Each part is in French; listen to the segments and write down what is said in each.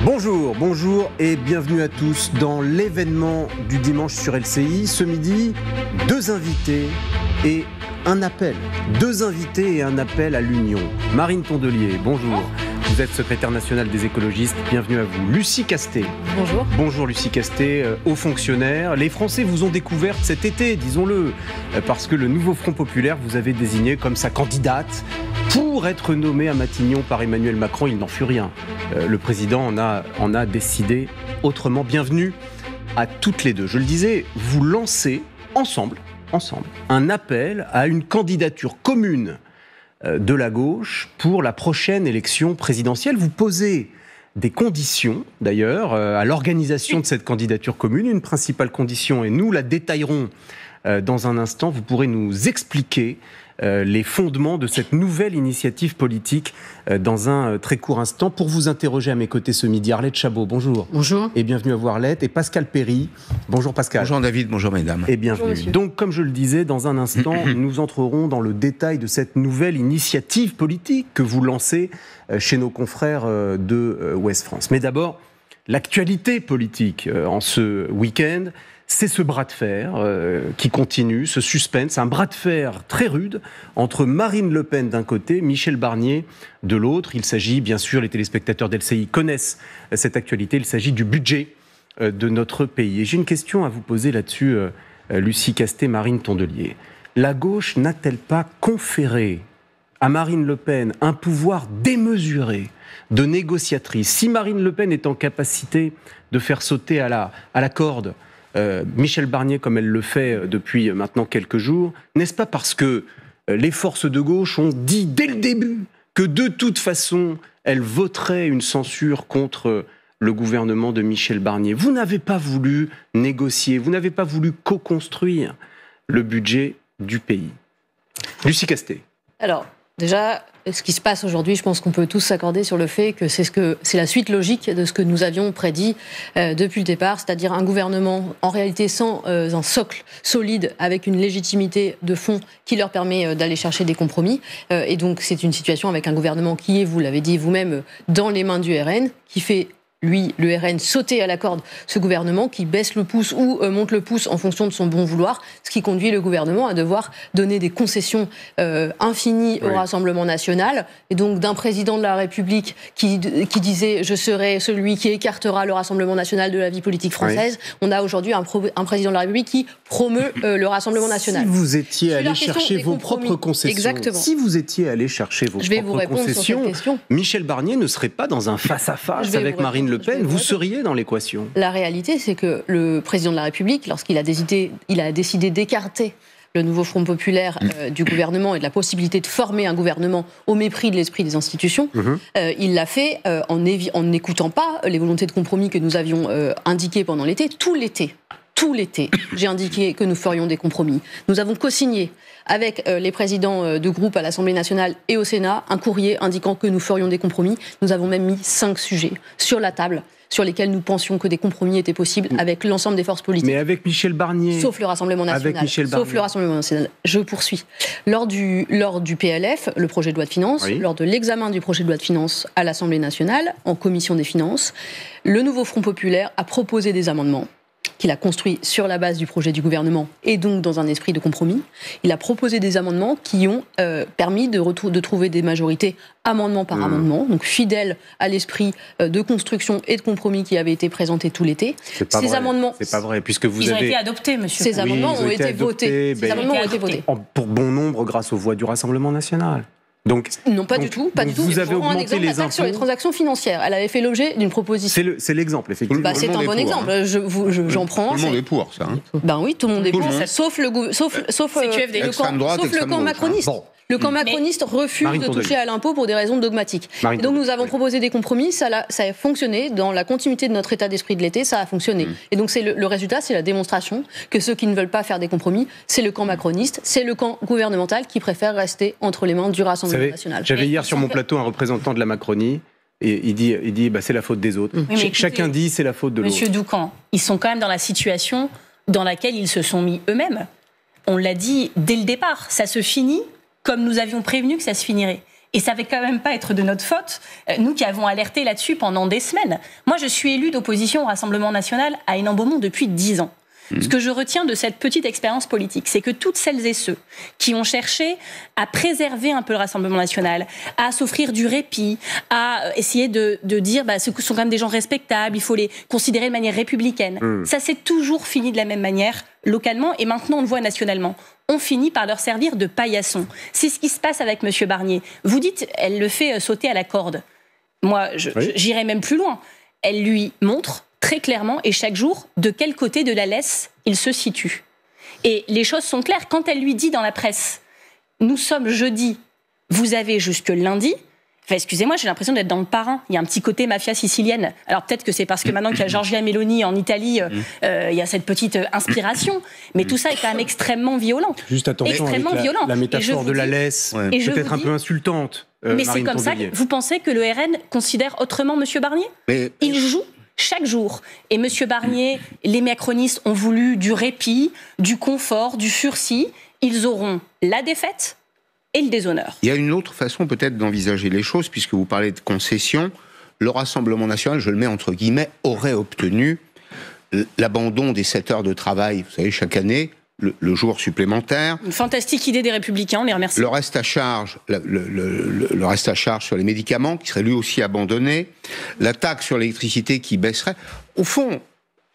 Bonjour et bienvenue à tous dans l'événement du dimanche sur LCI. Ce midi, deux invités et un appel. Deux invités et un appel à l'union. Marine Tondelier, bonjour. Vous êtes secrétaire nationale des écologistes, bienvenue à vous. Lucie Castet. Bonjour. Bonjour Lucie Castet, haut fonctionnaire. Les Français vous ont découverte cet été, disons-le, parce que le nouveau Front Populaire vous avait désigné comme sa candidate pour être nommé à Matignon par Emmanuel Macron. Il n'en fut rien. Le président en a décidé autrement. Bienvenue à toutes les deux. Je le disais, vous lancez ensemble, un appel à une candidature commune de la gauche pour la prochaine élection présidentielle. Vous posez des conditions, d'ailleurs, à l'organisation de cette candidature commune. Une principale condition, et nous la détaillerons dans un instant. Vous pourrez nous expliquer les fondements de cette nouvelle initiative politique dans un très court instant. Pour vous interroger à mes côtés ce midi, Arlette Chabot, bonjour. Bonjour. Et bienvenue à vous Arlette. Et Pascal Perry, bonjour Pascal. Bonjour David, bonjour mesdames. Et bienvenue. Bonjour, donc comme je le disais, dans un instant, nous entrerons dans le détail de cette nouvelle initiative politique que vous lancez chez nos confrères de Ouest France. Mais d'abord, l'actualité politique en ce week-end, c'est ce bras de fer qui continue, ce suspense, un bras de fer très rude entre Marine Le Pen d'un côté, Michel Barnier de l'autre. Il s'agit, bien sûr, les téléspectateurs d'LCI connaissent cette actualité, il s'agit du budget de notre pays. Et j'ai une question à vous poser là-dessus, Lucie Castet, Marine Tondelier. La gauche n'a-t-elle pas conféré à Marine Le Pen un pouvoir démesuré de négociatrice? Si Marine Le Pen est en capacité de faire sauter à la corde Michel Barnier, comme elle le fait depuis maintenant quelques jours, n'est-ce pas parce que les forces de gauche ont dit dès le début que de toute façon, elles voteraient une censure contre le gouvernement de Michel Barnier? Vous n'avez pas voulu négocier, vous n'avez pas voulu co-construire le budget du pays. Lucie Castet. Alors, déjà, ce qui se passe aujourd'hui, je pense qu'on peut tous s'accorder sur le fait que c'est la suite logique de ce que nous avions prédit depuis le départ, c'est-à-dire un gouvernement en réalité sans un socle solide, avec une légitimité de fond qui leur permet d'aller chercher des compromis. Et donc c'est une situation avec un gouvernement qui est, vous l'avez dit vous-même, dans les mains du RN, qui fait lui, le RN, sauter à la corde ce gouvernement, qui baisse le pouce ou monte le pouce en fonction de son bon vouloir, ce qui conduit le gouvernement à devoir donner des concessions infinies au Rassemblement national, et donc d'un président de la République qui disait « je serai celui qui écartera le Rassemblement national de la vie politique française », on a aujourd'hui un président de la République qui promeut le Rassemblement national. Si vous étiez allé chercher vos propres concessions, exactement. Si vous étiez allé chercher vos propres concessions, Michel Barnier ne serait pas dans un face-à-face avec Marine Le Pen, vous seriez dans l'équation. La réalité, c'est que le président de la République, lorsqu'il a décidé d'écarter le nouveau Front Populaire du gouvernement et de la possibilité de former un gouvernement au mépris de l'esprit des institutions, il l'a fait en n'écoutant pas les volontés de compromis que nous avions indiquées pendant l'été. Tout l'été, j'ai indiqué que nous ferions des compromis. Nous avons co-signé avec les présidents de groupe à l'Assemblée nationale et au Sénat un courrier indiquant que nous ferions des compromis. Nous avons même mis 5 sujets sur la table sur lesquels nous pensions que des compromis étaient possibles avec l'ensemble des forces politiques. Mais avec Michel Barnier. Sauf le Rassemblement national. Sauf le Rassemblement national. Je poursuis. Lors du PLF, le projet de loi de finances, lors de l'examen du projet de loi de finances à l'Assemblée nationale, en commission des finances, le nouveau Front Populaire a proposé des amendements qu'il a construit sur la base du projet du gouvernement et donc dans un esprit de compromis. Il a proposé des amendements qui ont permis de trouver des majorités amendement par amendement, donc fidèles à l'esprit de construction et de compromis qui avait été présenté tout l'été. Amendements, c'est pas vrai, puisque ils ont été adoptés, monsieur. Ces amendements ont été votés. Ces amendements ont été votés. Pour bon nombre grâce aux voix du Rassemblement national. Donc, non, pas du tout. Vous avez augmenté les impôts sur les transactions financières. Elle avait fait l'objet d'une proposition. C'est l'exemple, effectivement. C'est un bon exemple. J'en prends. Tout le monde est pour ça. Ben oui, tout le monde est pour. Sauf le camp macroniste. Le camp macroniste refuse de toucher à l'impôt pour des raisons dogmatiques. Et donc nous avons proposé des compromis, ça a fonctionné, dans la continuité de notre état d'esprit de l'été, ça a fonctionné. Et donc le résultat, c'est la démonstration que ceux qui ne veulent pas faire des compromis, c'est le camp macroniste, c'est le camp gouvernemental qui préfère rester entre les mains du Rassemblement national. J'avais hier sur mon plateau un représentant de la Macronie, et il dit c'est la faute des autres. Chacun dit c'est la faute de l'autre. Monsieur Doucan, ils sont quand même dans la situation dans laquelle ils se sont mis eux-mêmes. On l'a dit dès le départ, ça se finit comme nous avions prévenu que ça se finirait. Et ça ne va quand même pas être de notre faute, nous qui avons alerté là-dessus pendant des semaines. Moi, je suis élue d'opposition au Rassemblement national à Hénin-Beaumont depuis 10 ans. Ce que je retiens de cette petite expérience politique, c'est que toutes celles et ceux qui ont cherché à préserver un peu le Rassemblement national, à s'offrir du répit, à essayer de dire ce sont quand même des gens respectables, il faut les considérer de manière républicaine. Ça s'est toujours fini de la même manière localement et maintenant on le voit nationalement. On finit par leur servir de paillasson. C'est ce qui se passe avec M. Barnier. Vous dites, elle le fait sauter à la corde. Moi, j'irais même plus loin. Elle lui montre très clairement et chaque jour de quel côté de la laisse il se situe. Et les choses sont claires. Quand elle lui dit dans la presse « Nous sommes jeudi, vous avez jusque lundi », enfin, excusez-moi, j'ai l'impression d'être dans Le Parrain. Il y a un petit côté mafia sicilienne. Alors peut-être que c'est parce que maintenant qu'il y a Giorgia Meloni en Italie, il y a cette petite inspiration. Mais tout ça est quand même extrêmement violent. Juste attention avec la métaphore de la laisse, peut-être un peu insultante. Mais c'est comme ça que vous pensez que le RN considère autrement M. Barnier ? Il joue chaque jour. Et M. Barnier, les macronistes ont voulu du répit, du confort, du sursis. Ils auront la défaite et le déshonneur. Il y a une autre façon peut-être d'envisager les choses, puisque vous parlez de concession. Le Rassemblement national, je le mets entre guillemets, aurait obtenu l'abandon des 7 heures de travail, vous savez, chaque année, le jour supplémentaire. Une fantastique idée des Républicains, on les remercie. Le reste à charge, le reste à charge sur les médicaments, qui serait lui aussi abandonné. La taxe sur l'électricité qui baisserait. Au fond,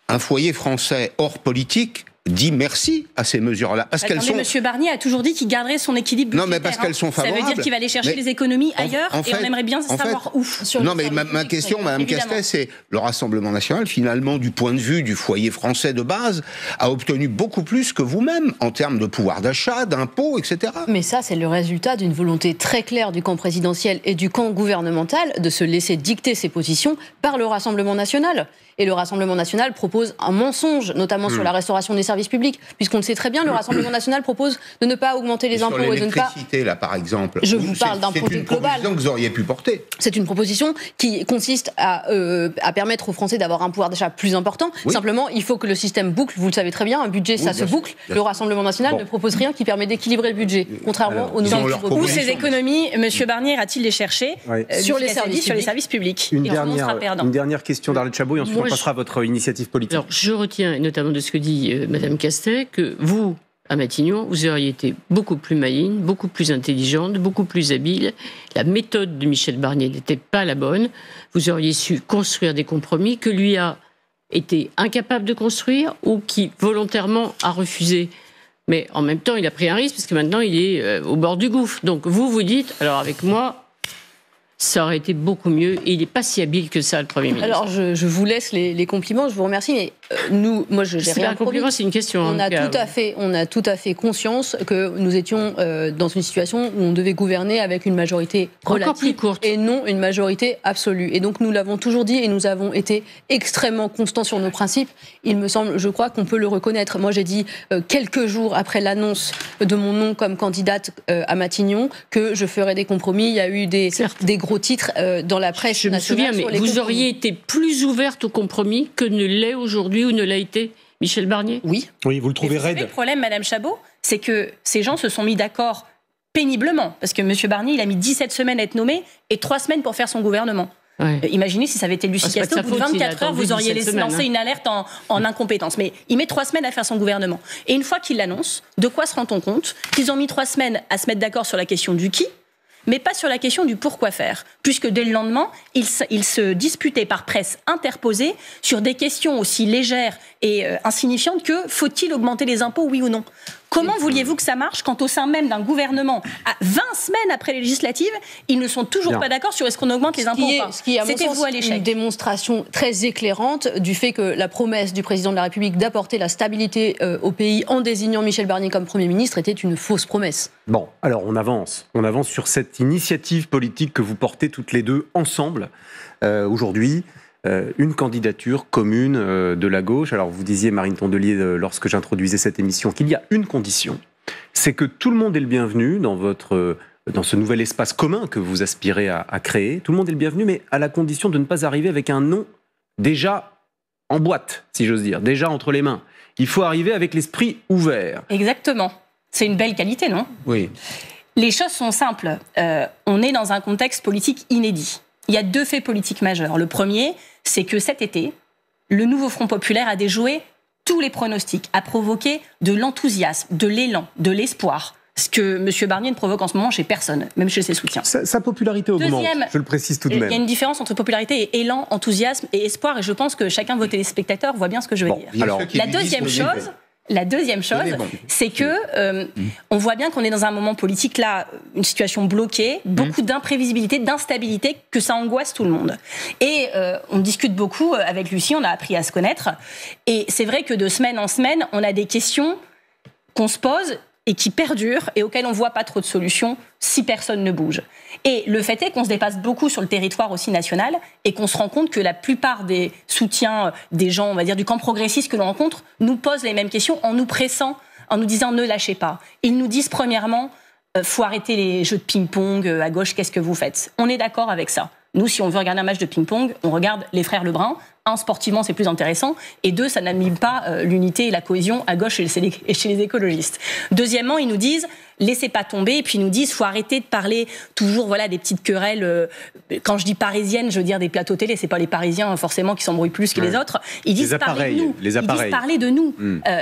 un foyer français hors politique dit merci à ces mesures-là. Parce qu'elles sont... M. Barnier a toujours dit qu'il garderait son équilibre budgétaire. Non, mais parce qu'elles sont favorables. Ça veut dire qu'il va aller chercher les économies ailleurs, et on aimerait bien savoir où. Non, mais ma question, Mme Castet, c'est le Rassemblement national, finalement, du point de vue du foyer français de base, a obtenu beaucoup plus que vous-même, en termes de pouvoir d'achat, d'impôts, etc. Mais ça, c'est le résultat d'une volonté très claire du camp présidentiel et du camp gouvernemental de se laisser dicter ses positions par le Rassemblement national. Et le Rassemblement national propose un mensonge, notamment sur la restauration des services publics, puisqu'on le sait très bien, le Rassemblement national propose de ne pas augmenter les impôts et de ne pas... l'électricité, là, par exemple. Je vous parle d'un projet global. C'est une proposition que vous auriez pu porter. C'est une proposition qui consiste à permettre aux Français d'avoir un pouvoir d'achat plus important. Oui. Simplement, il faut que le système boucle. Vous le savez très bien, un budget, ça se boucle. Le Rassemblement national ne propose rien qui permet d'équilibrer le budget, contrairement aux nouveaux Où ces économies, M. Barnier a-t-il les chercher sur les services publics. Une dernière question d'Arlette Chabot et ensuite on passera à votre initiative politique. Alors, je retiens, notamment de ce que dit Mme Castet, que vous, à Matignon, vous auriez été beaucoup plus maligne, beaucoup plus intelligente, beaucoup plus habile. La méthode de Michel Barnier n'était pas la bonne. Vous auriez su construire des compromis que lui a été incapable de construire ou qui, volontairement, a refusé. Mais en même temps, il a pris un risque parce que maintenant, il est au bord du gouffre. Donc, vous dites, alors avec moi... ça aurait été beaucoup mieux. Et il n'est pas si habile que ça, le Premier ministre. Alors, je vous laisse les compliments, je vous remercie, mais moi, je n'ai rien promis. C'est une question. On a tout à fait conscience que nous étions dans une situation où on devait gouverner avec une majorité relative encore plus courte et non une majorité absolue. Et donc, nous l'avons toujours dit et nous avons été extrêmement constants sur nos principes. Il me semble, je crois qu'on peut le reconnaître. Moi, j'ai dit quelques jours après l'annonce de mon nom comme candidate à Matignon que je ferais des compromis. Il y a eu des gros titres dans la presse nationale. Je me souviens, mais vous auriez été plus ouverte au compromis que ne l'est aujourd'hui ou ne l'a été Michel Barnier ? Oui. Oui, vous le trouvez raide. Le problème, Madame Chabot, c'est que ces gens se sont mis d'accord péniblement. Parce que M. Barnier, il a mis 17 semaines à être nommé et 3 semaines pour faire son gouvernement. Ouais. Imaginez si ça avait été Lucie Castet, au bout de 24 heures, vous auriez lancé une alerte en incompétence. Mais il met 3 semaines à faire son gouvernement. Et une fois qu'il l'annonce, de quoi se rend-on compte ? Qu'ils ont mis 3 semaines à se mettre d'accord sur la question du qui, mais pas sur la question du pourquoi faire, puisque dès le lendemain, ils se disputaient par presse interposée sur des questions aussi légères et insignifiantes que faut-il augmenter les impôts, oui ou non ? Comment vouliez-vous que ça marche quand au sein même d'un gouvernement, à 20 semaines après les législatives, ils ne sont toujours pas d'accord sur est-ce qu'on augmente les impôts ou pas ? C'était vous à l'échec. Une démonstration très éclairante du fait que la promesse du président de la République d'apporter la stabilité au pays en désignant Michel Barnier comme Premier ministre était une fausse promesse. Bon, alors on avance sur cette initiative politique que vous portez toutes les deux ensemble aujourd'hui. Une candidature commune de la gauche. Alors vous disiez, Marine Tondelier, lorsque j'introduisais cette émission, qu'il y a une condition, c'est que tout le monde est le bienvenu dans ce nouvel espace commun que vous aspirez à créer. Tout le monde est le bienvenu, mais à la condition de ne pas arriver avec un nom déjà en boîte, si j'ose dire, déjà entre les mains. Il faut arriver avec l'esprit ouvert. Exactement. C'est une belle qualité, non ? Oui. Les choses sont simples. On est dans un contexte politique inédit. Il y a 2 faits politiques majeurs. Le premier, c'est que cet été, le nouveau Front populaire a déjoué tous les pronostics, a provoqué de l'enthousiasme, de l'élan, de l'espoir. Ce que M. Barnier ne provoque en ce moment chez personne, même chez ses soutiens. Sa popularité augmente, je le précise tout de même. Il y a une différence entre popularité et élan, enthousiasme et espoir, et je pense que chacun de vos téléspectateurs voit bien ce que je veux dire. Alors, la deuxième chose, c'est que on voit bien qu'on est dans un moment politique là, une situation bloquée, beaucoup d'imprévisibilité, d'instabilité, que ça angoisse tout le monde. Et on discute beaucoup avec Lucie, on a appris à se connaître, et c'est vrai que de semaine en semaine, on a des questions qu'on se pose et qui perdurent et auxquelles on ne voit pas trop de solutions si personne ne bouge. Et le fait est qu'on se dépasse beaucoup sur le territoire aussi national et qu'on se rend compte que la plupart des soutiens des gens, on va dire, du camp progressiste que l'on rencontre, nous posent les mêmes questions en nous pressant, en nous disant ne lâchez pas. Ils nous disent premièrement, faut arrêter les jeux de ping-pong à gauche, qu'est-ce que vous faites ? On est d'accord avec ça. Nous, si on veut regarder un match de ping-pong, on regarde les frères Lebrun. 1, sportivement, c'est plus intéressant. Et 2, ça n'anime pas l'unité et la cohésion à gauche et chez les écologistes. Deuxièmement, ils nous disent, laissez pas tomber. Et puis ils nous disent, faut arrêter de parler toujours des petites querelles. Quand je dis parisiennes, je veux dire des plateaux télé. C'est pas les Parisiens forcément qui s'embrouillent plus que les autres. Ils disent parler de nous. Ils disent parler de nous.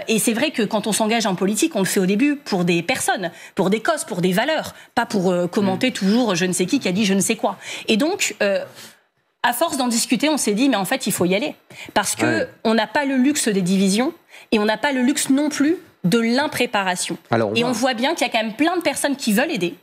Et c'est vrai que quand on s'engage en politique, on le fait au début pour des personnes, pour des causes, pour des valeurs, pas pour commenter toujours je ne sais qui a dit je ne sais quoi. Et donc, à force d'en discuter, on s'est dit, mais en fait, il faut y aller. Parce qu'on n'a pas le luxe des divisions et on n'a pas le luxe non plus de l'impréparation. Et on voit bien qu'il y a quand même plein de personnes qui veulent aider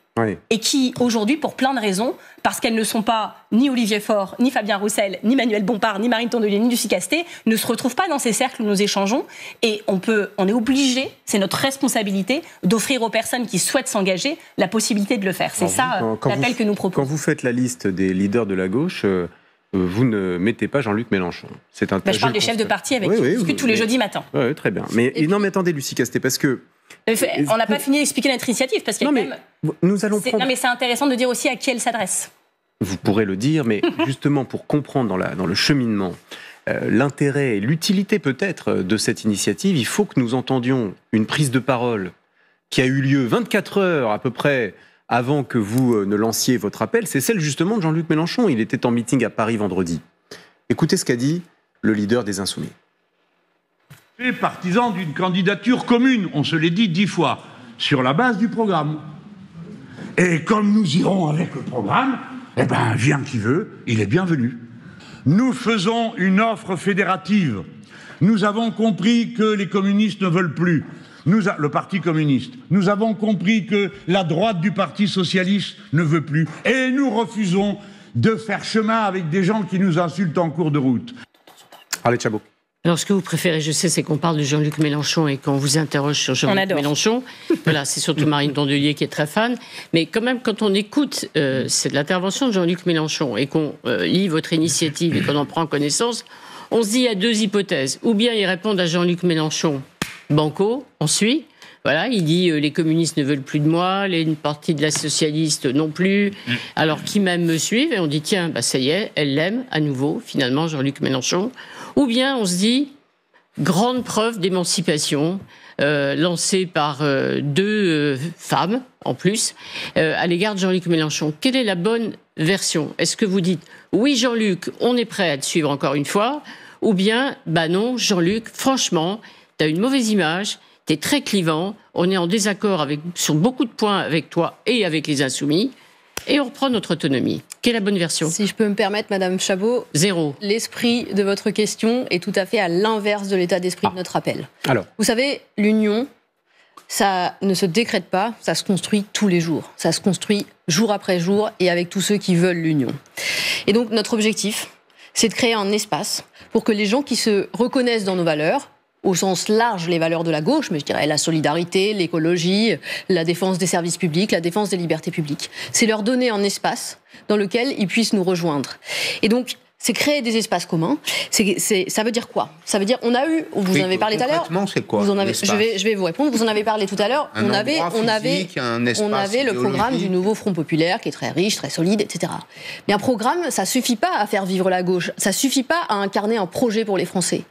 et qui, aujourd'hui, pour plein de raisons, parce qu'elles ne sont pas ni Olivier Faure, ni Fabien Roussel, ni Manuel Bompard, ni Marine Tondelier, ni Lucie Castet, ne se retrouvent pas dans ces cercles où nous échangeons. Et on est obligé, c'est notre responsabilité, d'offrir aux personnes qui souhaitent s'engager la possibilité de le faire. C'est l'appel que nous proposons. Quand vous faites la liste des leaders de la gauche, vous ne mettez pas Jean-Luc Mélenchon. Je parle des chefs de parti avec qui on discute tous les jeudis matins. Oui, très bien. Mais attendez, Lucie Castet, parce que... On n'a pas fini d'expliquer notre initiative, parce qu'il y a quand même... Nous allons prendre... Non, mais c'est intéressant de dire aussi à qui elle s'adresse. Vous pourrez le dire, mais justement pour comprendre dans le cheminement l'intérêt et l'utilité peut-être de cette initiative, il faut que nous entendions une prise de parole qui a eu lieu 24 heures à peu près avant que vous ne lanciez votre appel. C'est celle justement de Jean-Luc Mélenchon. Il était en meeting à Paris vendredi. Écoutez ce qu'a dit le leader des Insoumis. Je suis partisan d'une candidature commune, on se l'est dit 10 fois, sur la base du programme. Et comme nous irons avec le programme, vient qui veut, il est bienvenu. Nous faisons une offre fédérative. Nous avons compris que les communistes ne veulent plus. Le Parti communiste. Nous avons compris que la droite du Parti socialiste ne veut plus. Et nous refusons de faire chemin avec des gens qui nous insultent en cours de route. Allez, Chabot. Alors, ce que vous préférez, je sais, c'est qu'on parle de Jean-Luc Mélenchon et qu'on vous interroge sur Jean-Luc Mélenchon. Voilà, c'est surtout Marine Tondelier qui est très fan. Mais quand même, quand on écoute l'intervention de Jean-Luc Mélenchon et qu'on lit votre initiative et qu'on en prend connaissance, on se dit il y a 2 hypothèses. Ou bien ils répondent à Jean-Luc Mélenchon, banco, on suit. Voilà, il dit les communistes ne veulent plus de moi, une partie de la socialiste non plus. Alors qui même me suivent et on dit tiens, ça y est, elle l'aime à nouveau, finalement, Jean-Luc Mélenchon. Ou bien on se dit grande preuve d'émancipation lancée par 2 femmes en plus à l'égard de Jean-Luc Mélenchon. Quelle est la bonne version ? Est-ce que vous dites oui Jean-Luc, on est prêt à te suivre encore une fois ? Ou bien non Jean-Luc, franchement, t'as une mauvaise image. T'es très clivant, on est en désaccord sur beaucoup de points avec toi et avec les Insoumis, et on reprend notre autonomie. Quelle est la bonne version ? Si je peux me permettre, Madame Chabot, 0. L'esprit de votre question est tout à fait à l'inverse de l'état d'esprit de notre appel. Alors. Vous savez, l'union, ça ne se décrète pas, ça se construit tous les jours. Ça se construit jour après jour et avec tous ceux qui veulent l'union. Et donc, notre objectif, c'est de créer un espace pour que les gens qui se reconnaissent dans nos valeurs, au sens large, les valeurs de la gauche, mais je dirais la solidarité, l'écologie, la défense des services publics, la défense des libertés publiques. C'est leur donner un espace dans lequel ils puissent nous rejoindre. Et donc, c'est créer des espaces communs. Ça veut dire quoi? Ça veut dire, vous en avez parlé tout à l'heure. C'est quoi, je vais vous répondre. Vous en avez parlé tout à l'heure. On avait le programme du nouveau Front populaire qui est très riche, très solide, etc. Mais un programme, ça suffit pas à faire vivre la gauche. Ça suffit pas à incarner un projet pour les Français.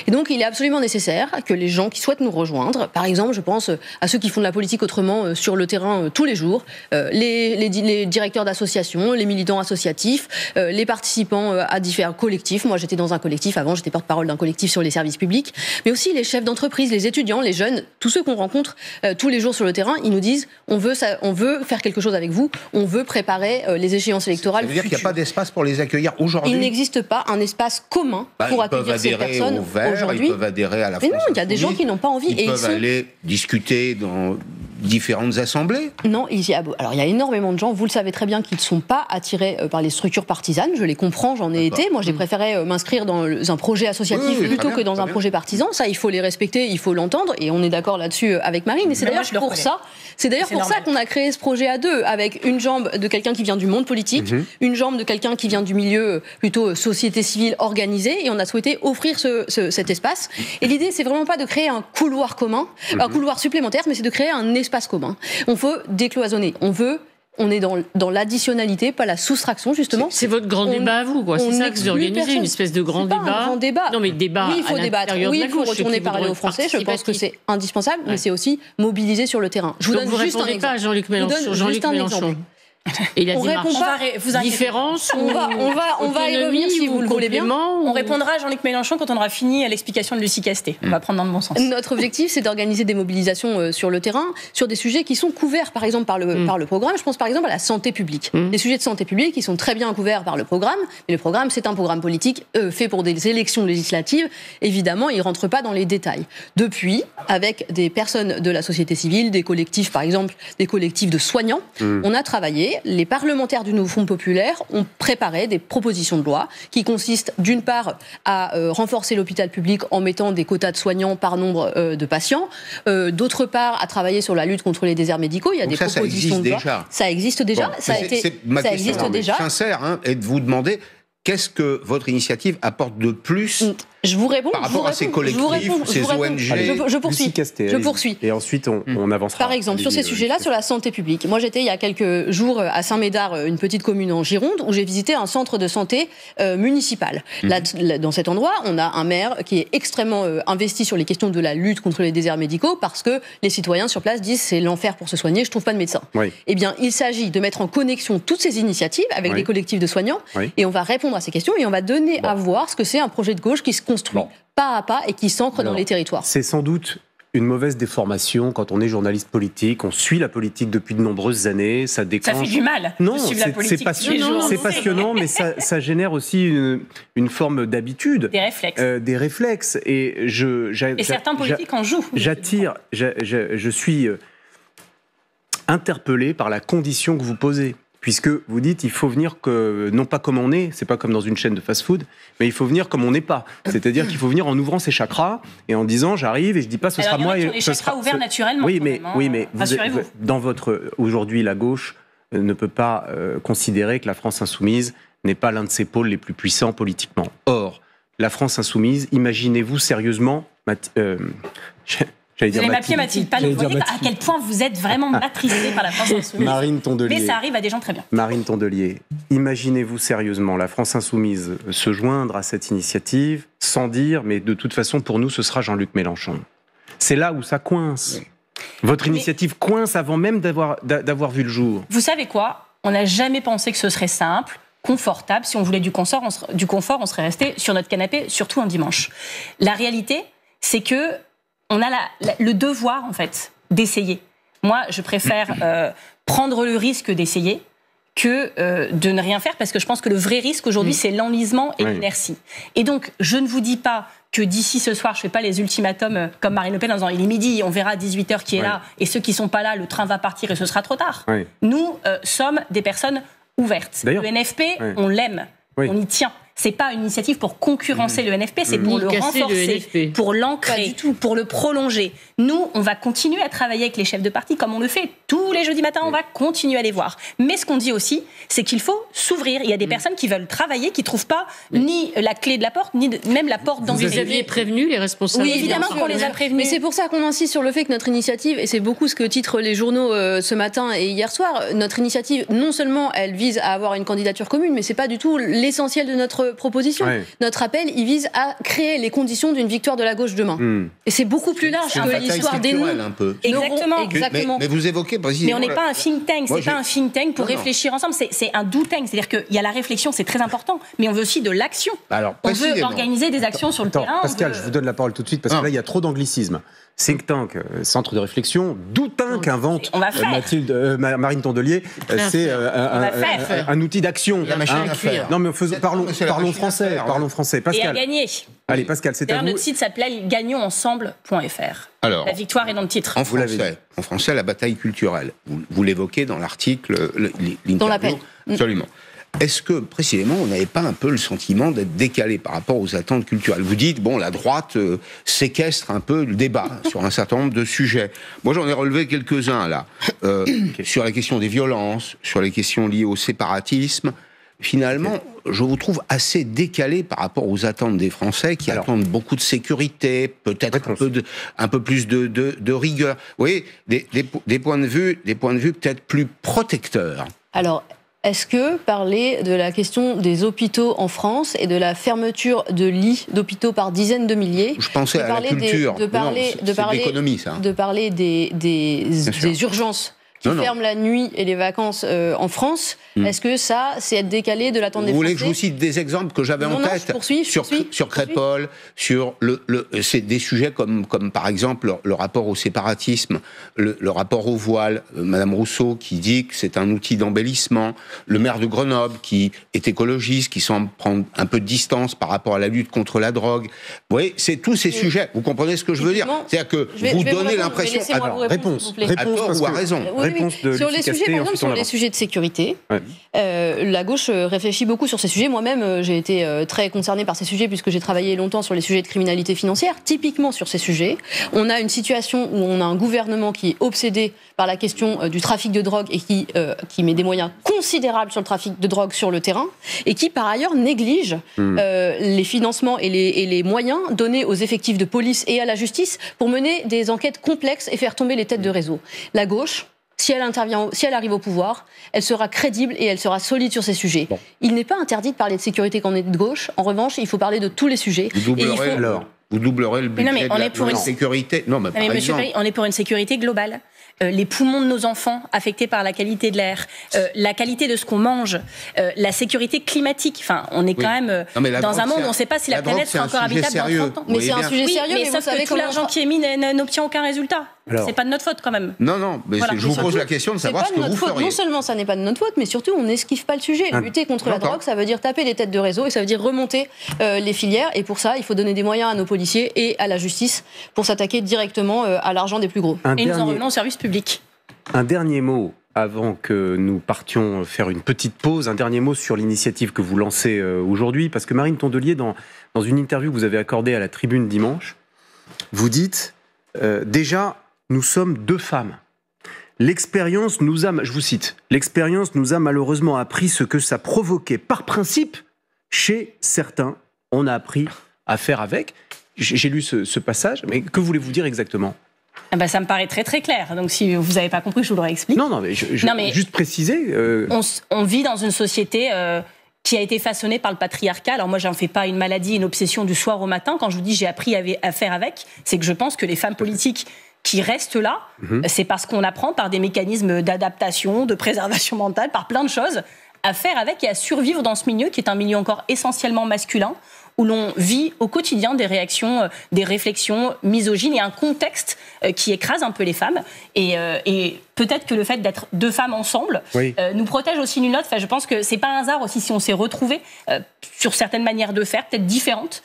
Et donc, il est absolument nécessaire que les gens qui souhaitent nous rejoindre, par exemple, je pense à ceux qui font de la politique autrement sur le terrain tous les jours, les directeurs d'associations, les militants associatifs, les participants à différents collectifs. Moi, j'étais dans un collectif avant, j'étais porte-parole d'un collectif sur les services publics, mais aussi les chefs d'entreprise, les étudiants, les jeunes, tous ceux qu'on rencontre tous les jours sur le terrain, ils nous disent on veut faire quelque chose avec vous, on veut préparer les échéances électorales. Ça veut dire qu'il n'y a pas d'espace pour les accueillir aujourd'hui? Il n'existe pas un espace commun pour accueillir ces personnes aujourd'hui. Ils peuvent adhérer à la France. Mais non, il y a des gens qui n'ont pas envie. Ils peuvent aller discuter dans différentes assemblées. Non, il y a énormément de gens, vous le savez très bien, qui ne sont pas attirés par les structures partisanes. Je les comprends, j'en ai été. Moi, j'ai préféré m'inscrire dans un projet associatif plutôt que dans un projet partisan. Ça, il faut les respecter, il faut l'entendre, et on est d'accord là-dessus avec Marine. Et c'est d'ailleurs pour ça qu'on a créé ce projet à deux, avec une jambe de quelqu'un qui vient du monde politique, une jambe de quelqu'un qui vient du milieu plutôt société civile organisée, et on a souhaité offrir cet espace. Et l'idée, c'est vraiment pas de créer un couloir commun, un couloir supplémentaire, mais c'est de créer un espace commun. On veut décloisonner. On est dans l'additionnalité, pas la soustraction, justement. C'est votre grand débat à vous, quoi. C'est ça que vous organisez, une espèce de grand débat. C'est pas un grand débat. Non, mais débat. Oui, il faut débattre. Oui, il faut retourner parler aux Français. Je pense que c'est indispensable, mais c'est aussi mobiliser sur le terrain. Je vous donne juste un exemple. Pas à Jean-Luc Mélenchon. Jean-Luc Mélenchon. Et la différence, on va y revenir si vous le voulez bien. On répondra à Jean-Luc Mélenchon quand on aura fini à l'explication de Lucie Casté. On va prendre dans le bon sens. Notre objectif, c'est d'organiser des mobilisations sur le terrain, sur des sujets qui sont couverts, par exemple, par le programme. Je pense par exemple à la santé publique. Les sujets de santé publique, qui sont très bien couverts par le programme. Mais le programme, c'est un programme politique fait pour des élections législatives. Évidemment, il ne rentre pas dans les détails. Depuis, avec des personnes de la société civile, des collectifs, par exemple, des collectifs de soignants, on a travaillé. Les parlementaires du nouveau Front populaire ont préparé des propositions de loi qui consistent d'une part à renforcer l'hôpital public en mettant des quotas de soignants par nombre de patients, d'autre part à travailler sur la lutte contre les déserts médicaux. Il y a des propositions de loi. Ça existe déjà. Ça existe déjà. Sincère, et de vous demander qu'est-ce que votre initiative apporte de plus. Je vous réponds. Par rapport à ces collectifs, ces ONG. Je poursuis. Et ensuite, on avancera. Par exemple, sur ces sujets-là, sur la santé publique. Moi, j'étais il y a quelques jours à Saint-Médard, une petite commune en Gironde, où j'ai visité un centre de santé municipal. Là, dans cet endroit, on a un maire qui est extrêmement investi sur les questions de la lutte contre les déserts médicaux, parce que les citoyens sur place disent c'est l'enfer pour se soigner, je trouve pas de médecin. Oui. Eh bien, il s'agit de mettre en connexion toutes ces initiatives avec des collectifs de soignants, et on va répondre à ces questions, et on va donner à voir ce que c'est un projet de gauche qui se construit pas à pas et qui s'ancre dans les territoires. C'est sans doute une mauvaise déformation quand on est journaliste politique, on suit la politique depuis de nombreuses années, ça déclenche... Ça fait du mal. Non, c'est passionnant, mais ça génère aussi une forme d'habitude. Des réflexes. Et certains politiques en jouent. Je suis interpellé par la condition que vous posez. Puisque vous dites, il faut venir non pas comme on est, c'est pas comme dans une chaîne de fast-food, mais il faut venir comme on n'est pas. C'est-à-dire qu'il faut venir en ouvrant ses chakras et en disant, j'arrive et je dis pas, ce sera moi. Les chakras ouverts naturellement. Oui, mais aujourd'hui, la gauche ne peut pas considérer que la France insoumise n'est pas l'un de ses pôles les plus puissants politiquement. Or, la France insoumise, imaginez-vous sérieusement. Vous allez m'appeler Mathilde Panot. Vous voyez à quel point vous êtes vraiment matricée par la France insoumise. Marine Tondelier. Mais ça arrive à des gens très bien. Marine Tondelier, imaginez-vous sérieusement la France insoumise se joindre à cette initiative sans dire, mais de toute façon, pour nous, ce sera Jean-Luc Mélenchon. C'est là où ça coince. Oui. Votre initiative coince avant même d'avoir vu le jour. Vous savez quoi ? On n'a jamais pensé que ce serait simple, confortable. Si on voulait du confort, on serait resté sur notre canapé, surtout un dimanche. La réalité, c'est que on a le devoir, en fait, d'essayer. Moi, je préfère prendre le risque d'essayer que de ne rien faire, parce que je pense que le vrai risque aujourd'hui, c'est l'enlisement et l'inertie. Et donc, je ne vous dis pas que d'ici ce soir, je ne fais pas les ultimatums comme Marine Le Pen en disant il est midi, on verra à 18h qui est là, et ceux qui ne sont pas là, le train va partir et ce sera trop tard. Nous sommes des personnes ouvertes. Le NFP, on l'aime, on y tient. c'est pas une initiative pour concurrencer le NFP, c'est pour le renforcer, pour l'ancrer, pour le prolonger. Nous, on va continuer à travailler avec les chefs de parti, comme on le fait tous les jeudis matins, on va continuer à les voir. Mais ce qu'on dit aussi, c'est qu'il faut s'ouvrir. Il y a des personnes qui veulent travailler, qui trouvent pas ni la clé de la porte, ni même la porte d'entrée. Vous aviez prévenu les responsables? Oui, évidemment qu'on les a prévenus. Mais c'est pour ça qu'on insiste sur le fait que notre initiative, et c'est beaucoup ce que titrent les journaux ce matin et hier soir, notre initiative, non seulement elle vise à avoir une candidature commune, mais c'est pas du tout l'essentiel de notre proposition. Ouais. Notre appel, il vise à créer les conditions d'une victoire de la gauche demain. Et c'est beaucoup plus large que l'histoire des noms. Un peu. Exactement. Mais vous évoquez précisément... Mais on n'est pas un think tank, c'est pas un think tank pour réfléchir ensemble, c'est un do tank, c'est-à-dire qu'il y a la réflexion, c'est très important, mais on veut aussi de l'action. Alors, on veut organiser des actions sur le terrain. Pascal, je vous donne la parole tout de suite, parce que là, il y a trop d'anglicisme. Think tank, centre de réflexion, doutin qu'invente Marine Tondelier, c'est un outil d'action. La machine à faire. Non, mais parlons français. Parlons français. Pascal. Et à gagner. Allez, Pascal, c'est à vous. Notre site s'appelait gagnonsensemble.fr. Alors, la victoire est dans le titre. En français, la bataille culturelle. Vous l'évoquez dans l'article, dans l'appel. Absolument. Est-ce que, précisément, on n'avait pas un peu le sentiment d'être décalé par rapport aux attentes culturelles? Vous dites, bon, la droite séquestre un peu le débat sur un certain nombre de sujets. Moi, j'en ai relevé quelques-uns, là. Sur la question des violences, sur les questions liées au séparatisme. Finalement, je vous trouve assez décalé par rapport aux attentes des Français qui attendent beaucoup de sécurité, peut-être un peu plus de rigueur. Vous voyez, des points de vue peut-être plus protecteurs. Alors, est-ce que parler de la question des hôpitaux en France et de la fermeture de lits d'hôpitaux par dizaines de milliers, je pensais à la culture, de parler des urgences qui ferment la nuit et les vacances en France, est-ce que ça, c'est être décalé de l'attente des Français? Vous voulez que je vous cite des exemples que j'avais en tête sur Crépol, c'est des sujets comme par exemple le rapport au séparatisme, le rapport au voile, Madame Rousseau qui dit que c'est un outil d'embellissement, le maire de Grenoble qui est écologiste, qui semble prendre un peu de distance par rapport à la lutte contre la drogue. Vous voyez, c'est tous ces sujets. Vous comprenez ce que je veux dire? C'est-à-dire que vous donnez l'impression... Réponse à tort ou à raison. Sur les sujets, par exemple, sur les sujets de sécurité, la gauche réfléchit beaucoup sur ces sujets. Moi-même, j'ai été très concernée par ces sujets puisque j'ai travaillé longtemps sur les sujets de criminalité financière. Typiquement sur ces sujets, on a une situation où on a un gouvernement qui est obsédé par la question du trafic de drogue et qui met des moyens considérables sur le trafic de drogue sur le terrain et qui, par ailleurs, néglige les financements et les moyens donnés aux effectifs de police et à la justice pour mener des enquêtes complexes et faire tomber les têtes de réseau. La gauche, si elle arrive au pouvoir, elle sera crédible et elle sera solide sur ces sujets. Bon. Il n'est pas interdit de parler de sécurité quand on est de gauche. En revanche, il faut parler de tous les sujets. Vous doublerez le budget de la sécurité. Non, mais Monsieur Perry, on est pour une sécurité globale. Les poumons de nos enfants affectés par la qualité de l'air, la qualité de ce qu'on mange, la sécurité climatique. Enfin, on est quand même dans un monde où on ne sait pas si la planète sera encore habitable dans 30 ans. Mais c'est un sujet sérieux. Mais sauf que tout l'argent qui est mis n'obtient aucun résultat. C'est pas de notre faute quand même. Non, mais je vous pose la question de savoir ce que vous feriez. Non seulement ça n'est pas de notre faute, mais surtout on n'esquive pas le sujet. Lutter contre la drogue, ça veut dire taper les têtes de réseau et ça veut dire remonter les filières. Et pour ça, il faut donner des moyens à nos policiers et à la justice pour s'attaquer directement à l'argent des plus gros. Et nous en revenons au service public. Un dernier mot avant que nous partions faire une petite pause, un dernier mot sur l'initiative que vous lancez aujourd'hui, parce que Marine Tondelier, dans une interview que vous avez accordée à la Tribune dimanche, vous dites déjà, nous sommes 2 femmes. L'expérience nous a, je vous cite, l'expérience nous a malheureusement appris ce que ça provoquait par principe chez certains. On a appris à faire avec. J'ai lu ce passage, mais que voulez-vous dire exactement ? Ça me paraît très très clair. Donc si vous n'avez pas compris, je vous le réexplique. Non, mais juste préciser. On vit dans une société qui a été façonnée par le patriarcat. Alors moi, j'en fais pas une maladie, une obsession du soir au matin. Quand je vous dis j'ai appris à faire avec, c'est que je pense que les femmes politiques qui restent là, c'est parce qu'on apprend par des mécanismes d'adaptation, de préservation mentale, par plein de choses, à faire avec et à survivre dans ce milieu qui est un milieu encore essentiellement masculin, où l'on vit au quotidien des réactions, des réflexions misogynes et un contexte qui écrase un peu les femmes. Et peut-être que le fait d'être deux femmes ensemble nous protège aussi l'une l'autre. Enfin, je pense que c'est pas un hasard aussi si on s'est retrouvés sur certaines manières de faire, peut-être différentes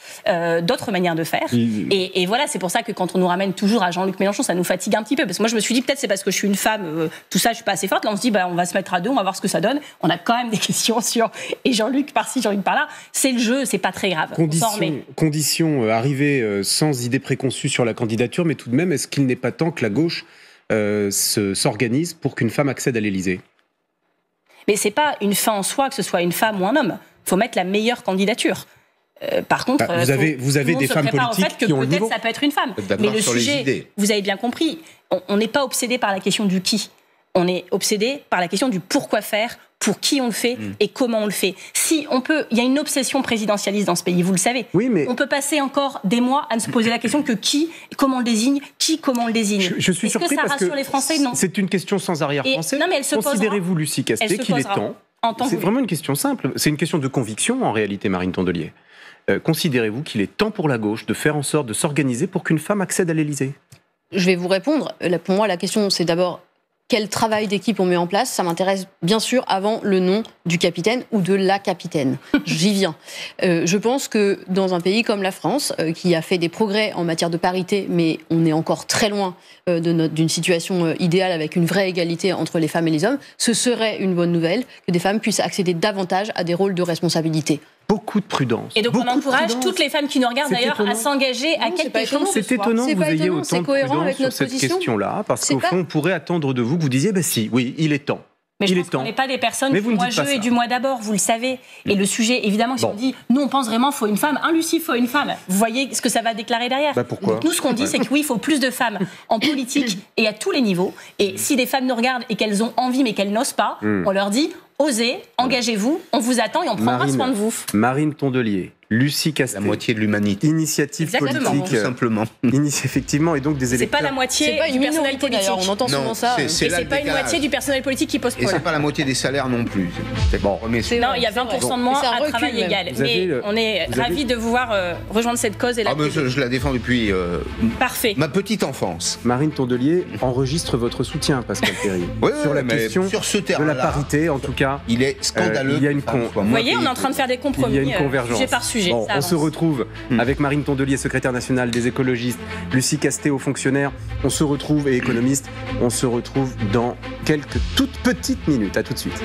d'autres manières de faire. Et voilà, c'est pour ça que quand on nous ramène toujours à Jean-Luc Mélenchon, ça nous fatigue un petit peu. Parce que moi, je me suis dit, peut-être c'est parce que je suis une femme, tout ça, je suis pas assez forte. Là, on se dit, on va se mettre à deux, on va voir ce que ça donne. On a quand même des questions sur... Et Jean-Luc par-ci, Jean-Luc par-là. C'est le jeu, c'est pas très grave. Condition arriver sans idée préconçue sur la candidature, mais tout de même, est-ce qu'il n'est pas temps que la gauche s'organise pour qu'une femme accède à l'Élysée ? Mais c'est pas une fin en soi que ce soit une femme ou un homme. Il faut mettre la meilleure candidature. Par contre, vous avez des femmes politiques qui ont le niveau. Peut-être ça peut être une femme. Mais le sujet, vous avez bien compris, on n'est pas obsédé par la question du qui. On est obsédé par la question du pourquoi faire, pour qui on le fait et comment on le fait. Il y a une obsession présidentialiste dans ce pays, vous le savez. Oui, mais on peut passer encore des mois à se poser la question que comment on le désigne, comment on le désigne. Je suis surpris parce que les Français, non. C'est une question sans arrière-pensée. Non, mais elle se posera. Considérez-vous, Lucie Castet, qu'il est temps. C'est vraiment une question simple. C'est une question de conviction, en réalité, Marine Tondelier. Considérez-vous qu'il est temps pour la gauche de faire en sorte de s'organiser pour qu'une femme accède à l'Élysée ? Je vais vous répondre. Pour moi, la question, c'est d'abord quel travail d'équipe on met en place. Ça m'intéresse bien sûr avant le nom du capitaine ou de la capitaine. J'y viens. Je pense que dans un pays comme la France, qui a fait des progrès en matière de parité, mais on est encore très loin d'une situation idéale avec une vraie égalité entre les femmes et les hommes, ce serait une bonne nouvelle que des femmes puissent accéder davantage à des rôles de responsabilité. Beaucoup de prudence. Et donc on encourage toutes les femmes qui nous regardent d'ailleurs à s'engager à quelque chose. C'est étonnant que vous ayez autant de prudence sur cette question-là, parce qu'au fond, on pourrait attendre de vous que vous disiez, oui, il est temps. Mais je pense qu'on n'est pas des personnes du mois je et du mois d'abord, vous le savez. Et le sujet, évidemment, si on dit, nous on pense vraiment qu'il faut une femme, Lucie, il faut une femme. Vous voyez ce que ça va déclarer derrière. Pourquoi ? Donc, nous, ce qu'on dit, c'est que oui, il faut plus de femmes en politique et à tous les niveaux. Et si des femmes nous regardent et qu'elles ont envie mais qu'elles n'osent pas, on leur dit, osez, engagez-vous, on vous attend et on prendra soin de vous. Marine Tondelier, Lucie Castet. La moitié de l'humanité. Initiative politique. Tout simplement. Effectivement, et donc des électeurs. C'est pas la moitié du personnel politique. On entend souvent ça. Et c'est pas une moitié du personnel politique qui pose problème. Et c'est pas la moitié des salaires non plus. Non, il y a 20% de moins à travail égal. Mais on est ravis de vous voir rejoindre cette cause. Et je la défends depuis ma petite enfance. Marine Tondelier enregistre votre soutien, Pascal Perry. Sur la question de la parité, en tout cas. Il est scandaleux. Vous voyez, on est en train de faire des compromis. Il y a une convergence. Sujet par sujet. Bon, on se retrouve avec Marine Tondelier, secrétaire nationale des écologistes, Lucie Castet, haut fonctionnaire. On se retrouve, et économiste, on se retrouve dans quelques toutes petites minutes. À tout de suite.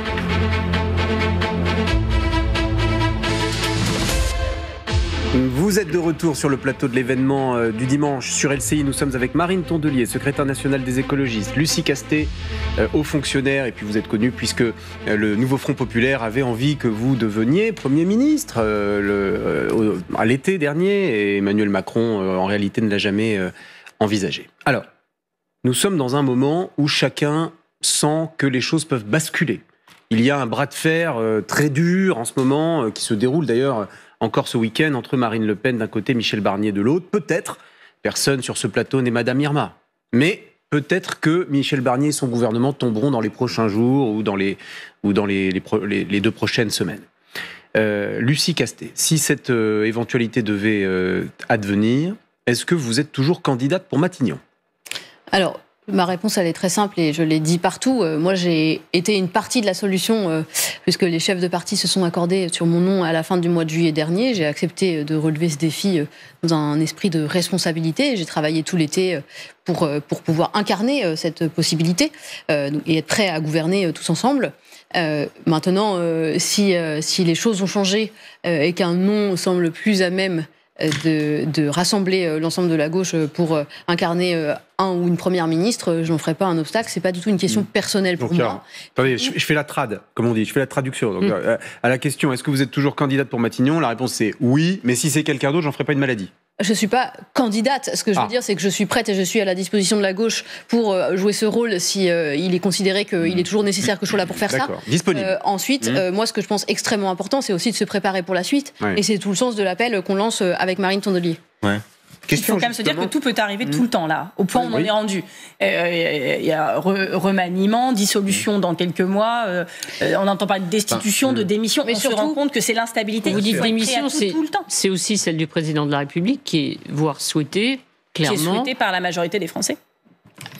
Vous êtes de retour sur le plateau de l'événement du dimanche sur LCI. Nous sommes avec Marine Tondelier, secrétaire nationale des écologistes, Lucie Castet, haut fonctionnaire, et puis vous êtes connu puisque le nouveau Front Populaire avait envie que vous deveniez Premier ministre à l'été dernier, et Emmanuel Macron en réalité ne l'a jamais envisagé. Alors, nous sommes dans un moment où chacun sent que les choses peuvent basculer. Il y a un bras de fer très dur en ce moment qui se déroule d'ailleurs encore ce week-end entre Marine Le Pen d'un côté, Michel Barnier de l'autre. Peut-être, personne sur ce plateau n'est Madame Irma, mais peut-être que Michel Barnier et son gouvernement tomberont dans les prochains jours ou dans les 2 prochaines semaines. Lucie Castet, si cette éventualité devait advenir, est-ce que vous êtes toujours candidate pour Matignon ? Alors, ma réponse, elle est très simple et je l'ai dit partout. Moi, j'ai été une partie de la solution puisque les chefs de parti se sont accordés sur mon nom à la fin du mois de juillet dernier. J'ai accepté de relever ce défi dans un esprit de responsabilité. J'ai travaillé tout l'été pour pouvoir incarner cette possibilité et être prêt à gouverner tous ensemble. Maintenant, si les choses ont changé et qu'un nom semble plus à même de rassembler l'ensemble de la gauche pour incarner un ou une première ministre, je n'en ferai pas un obstacle. C'est pas du tout une question personnelle pour moi. Attendez, je fais la trad, comme on dit, je fais la traduction. Donc, à la question, est-ce que vous êtes toujours candidate pour Matignon ? La réponse c'est oui, mais si c'est quelqu'un d'autre, j'en ferai pas une maladie. Je ne suis pas candidate. Ce que je veux dire, c'est que je suis prête et je suis à la disposition de la gauche pour jouer ce rôle si il est considéré qu'il est toujours nécessaire que je sois là pour faire ça. Disponible. Ensuite, moi, ce que je pense extrêmement important, c'est aussi de se préparer pour la suite. Ouais. Et c'est tout le sens de l'appel qu'on lance avec Marine Tondelier. Ouais. Il faut quand même se dire que tout peut arriver tout le temps, là, au point où on en est rendu. Il y a remaniement, dissolution dans quelques mois, on n'entend pas de destitution, de démission, mais on se rend compte que c'est l'instabilité. Vous dites démission, tout le temps. C'est aussi celle du président de la République qui est, voire souhaitée, clairement. Qui est souhaitée par la majorité des Français.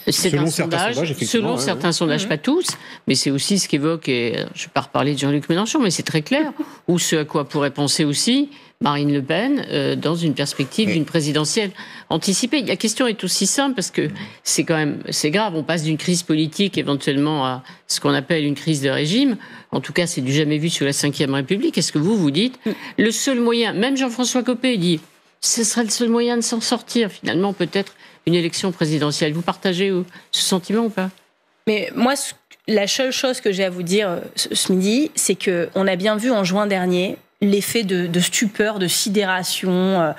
C'est un sondage, selon certains sondages, pas tous, mais c'est aussi ce qu'évoque, et je ne vais pas reparler de Jean-Luc Mélenchon, mais c'est très clair, ou ce à quoi pourrait penser aussi Marine Le Pen dans une perspective d'une présidentielle anticipée. La question est aussi simple parce que c'est grave. On passe d'une crise politique éventuellement à ce qu'on appelle une crise de régime. En tout cas, c'est du jamais vu sous la Ve République. Est-ce que vous dites le seul moyen, même Jean-François Copé dit, ce serait le seul moyen de s'en sortir finalement, peut-être une élection présidentielle. Vous partagez ce sentiment ou pas? Mais moi, la seule chose que j'ai à vous dire ce midi, c'est qu'on a bien vu en juin dernier l'effet de stupeur, de sidération.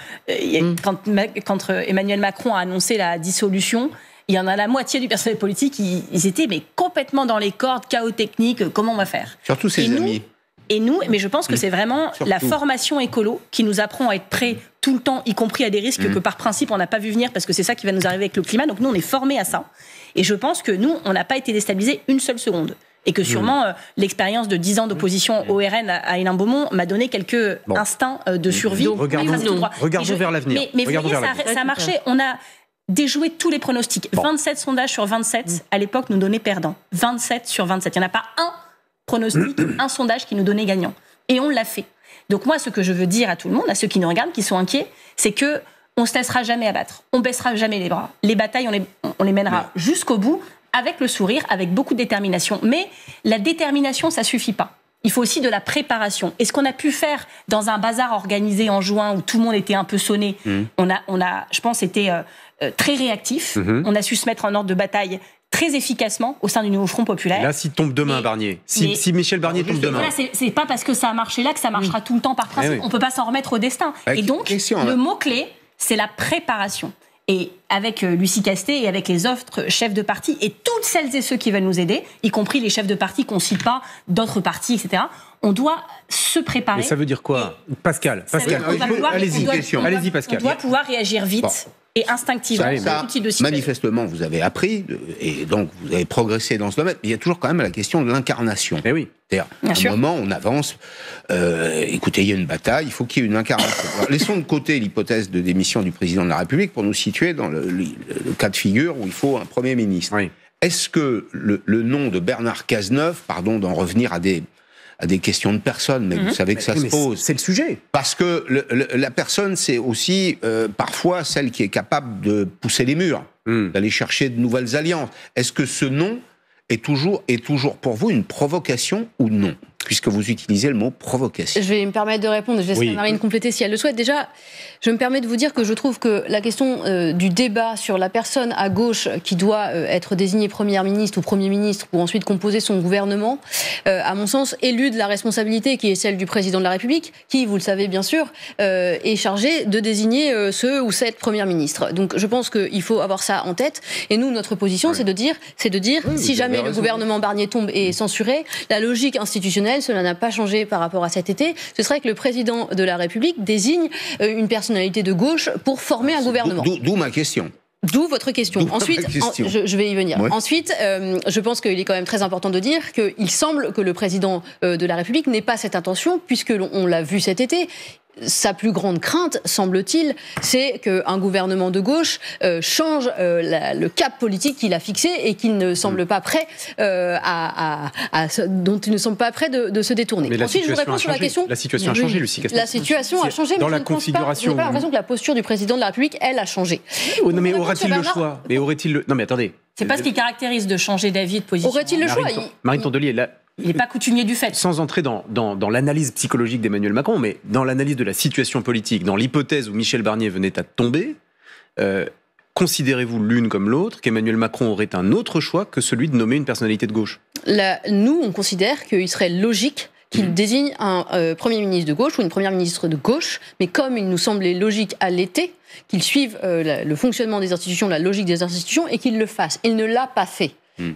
Quand Emmanuel Macron a annoncé la dissolution, il y en a la moitié du personnel politique, ils étaient complètement dans les cordes, chaos technique, comment on va faire? Surtout ses amis. Et nous, mais je pense que c'est vraiment la formation écolo qui nous apprend à être prêts tout le temps, y compris à des risques que par principe on n'a pas vu venir, parce que c'est ça qui va nous arriver avec le climat. Donc nous, on est formés à ça. Et je pense que nous, on n'a pas été déstabilisés une seule seconde. Et que sûrement, l'expérience de 10 ans d'opposition au RN à Hénin-Beaumont m'a donné quelques instincts de survie. Donc, regardons vers l'avenir. Mais vous voyez, ça a marché. On a déjoué tous les pronostics. 27 sondages sur 27, à l'époque, nous donnaient perdants. 27 sur 27. Il n'y en a pas un pronostic, un sondage qui nous donnait gagnant. Et on l'a fait. Donc moi, ce que je veux dire à tout le monde, à ceux qui nous regardent, qui sont inquiets, c'est que on se laissera jamais abattre. On baissera jamais les bras. Les batailles, on les mènera jusqu'au bout, avec le sourire, avec beaucoup de détermination. Mais la détermination, ça suffit pas. Il faut aussi de la préparation. Et ce qu'on a pu faire dans un bazar organisé en juin où tout le monde était un peu sonné, on a, je pense, été très réactif. On a su se mettre en ordre de bataille très efficacement au sein du nouveau Front populaire. Là, s'il tombe demain, Barnier. Si Michel Barnier tombe demain. Là, c'est pas parce que ça a marché là que ça marchera tout le temps par principe. On peut pas s'en remettre au destin. Et donc, le mot-clé, c'est la préparation. Et avec Lucie Castet et avec les autres chefs de parti et toutes celles et ceux qui veulent nous aider, y compris les chefs de parti qu'on ne cite pas, d'autres partis, etc., on doit se préparer. Mais ça veut dire quoi? Pascal, allez-y, Pascal. On doit pouvoir réagir vite. Et instinctivement, manifestement, vous avez appris, et donc vous avez progressé dans ce domaine, mais il y a toujours quand même la question de l'incarnation. Eh oui. C'est-à-dire, à un moment, on avance, écoutez, il y a une bataille, il faut qu'il y ait une incarnation. Alors, laissons de côté l'hypothèse de démission du président de la République pour nous situer dans le cas de figure où il faut un Premier ministre. Oui. Est-ce que le nom de Bernard Cazeneuve, pardon d'en revenir à des questions de personnes, mais vous savez que ça se pose. C'est le sujet. Parce que la personne, c'est aussi parfois celle qui est capable de pousser les murs, d'aller chercher de nouvelles alliances. Est-ce que ce nom est toujours pour vous une provocation ou non ? Puisque vous utilisez le mot provocation. Je vais me permettre de répondre, je laisse Marine compléter si elle le souhaite. Déjà, je me permets de vous dire que je trouve que la question du débat sur la personne à gauche qui doit être désignée première ministre ou premier ministre pour ensuite composer son gouvernement, à mon sens, élude la responsabilité qui est celle du président de la République, qui, vous le savez bien sûr, est chargé de désigner ce ou cette première ministre. Donc je pense qu'il faut avoir ça en tête. Et nous, notre position, c'est de dire si jamais le gouvernement Barnier tombe et est censuré, la logique institutionnelle, cela n'a pas changé par rapport à cet été, ce serait que le président de la République désigne une personnalité de gauche pour former un gouvernement. D'où ma question. D'où votre question. Ensuite, je vais y venir. Ouais. Ensuite, je pense qu'il est quand même très important de dire qu'il semble que le président de la République n'ait pas cette intention, puisque on l'a vu cet été. Sa plus grande crainte, semble-t-il, c'est qu'un gouvernement de gauche change le cap politique qu'il a fixé et qu'il ne semble pas prêt dont il ne semble pas prêt de se détourner. Mais ensuite, je vous réponds sur la question. La situation a changé, Lucie Castet. La situation a changé, mais dans la configuration. Je n'ai pas l'impression que la posture du président de la République, elle, a changé. Oh, non, mais aura-t-il le choix ? Non, mais attendez. C'est pas ce qui caractérise de changer d'avis, de position. Aurait-il le choix ? Marine Tondelier, là. Il n'est pas coutumier du fait. Sans entrer dans l'analyse psychologique d'Emmanuel Macron, mais dans l'analyse de la situation politique, dans l'hypothèse où Michel Barnier venait à tomber, considérez-vous l'une comme l'autre qu'Emmanuel Macron aurait un autre choix que celui de nommer une personnalité de gauche ? Nous, on considère qu'il serait logique qu'il désigne un Premier ministre de gauche ou une Première ministre de gauche, mais comme il nous semblait logique à l'été, qu'il suive le fonctionnement des institutions, la logique des institutions, et qu'il le fasse. Il ne l'a pas fait.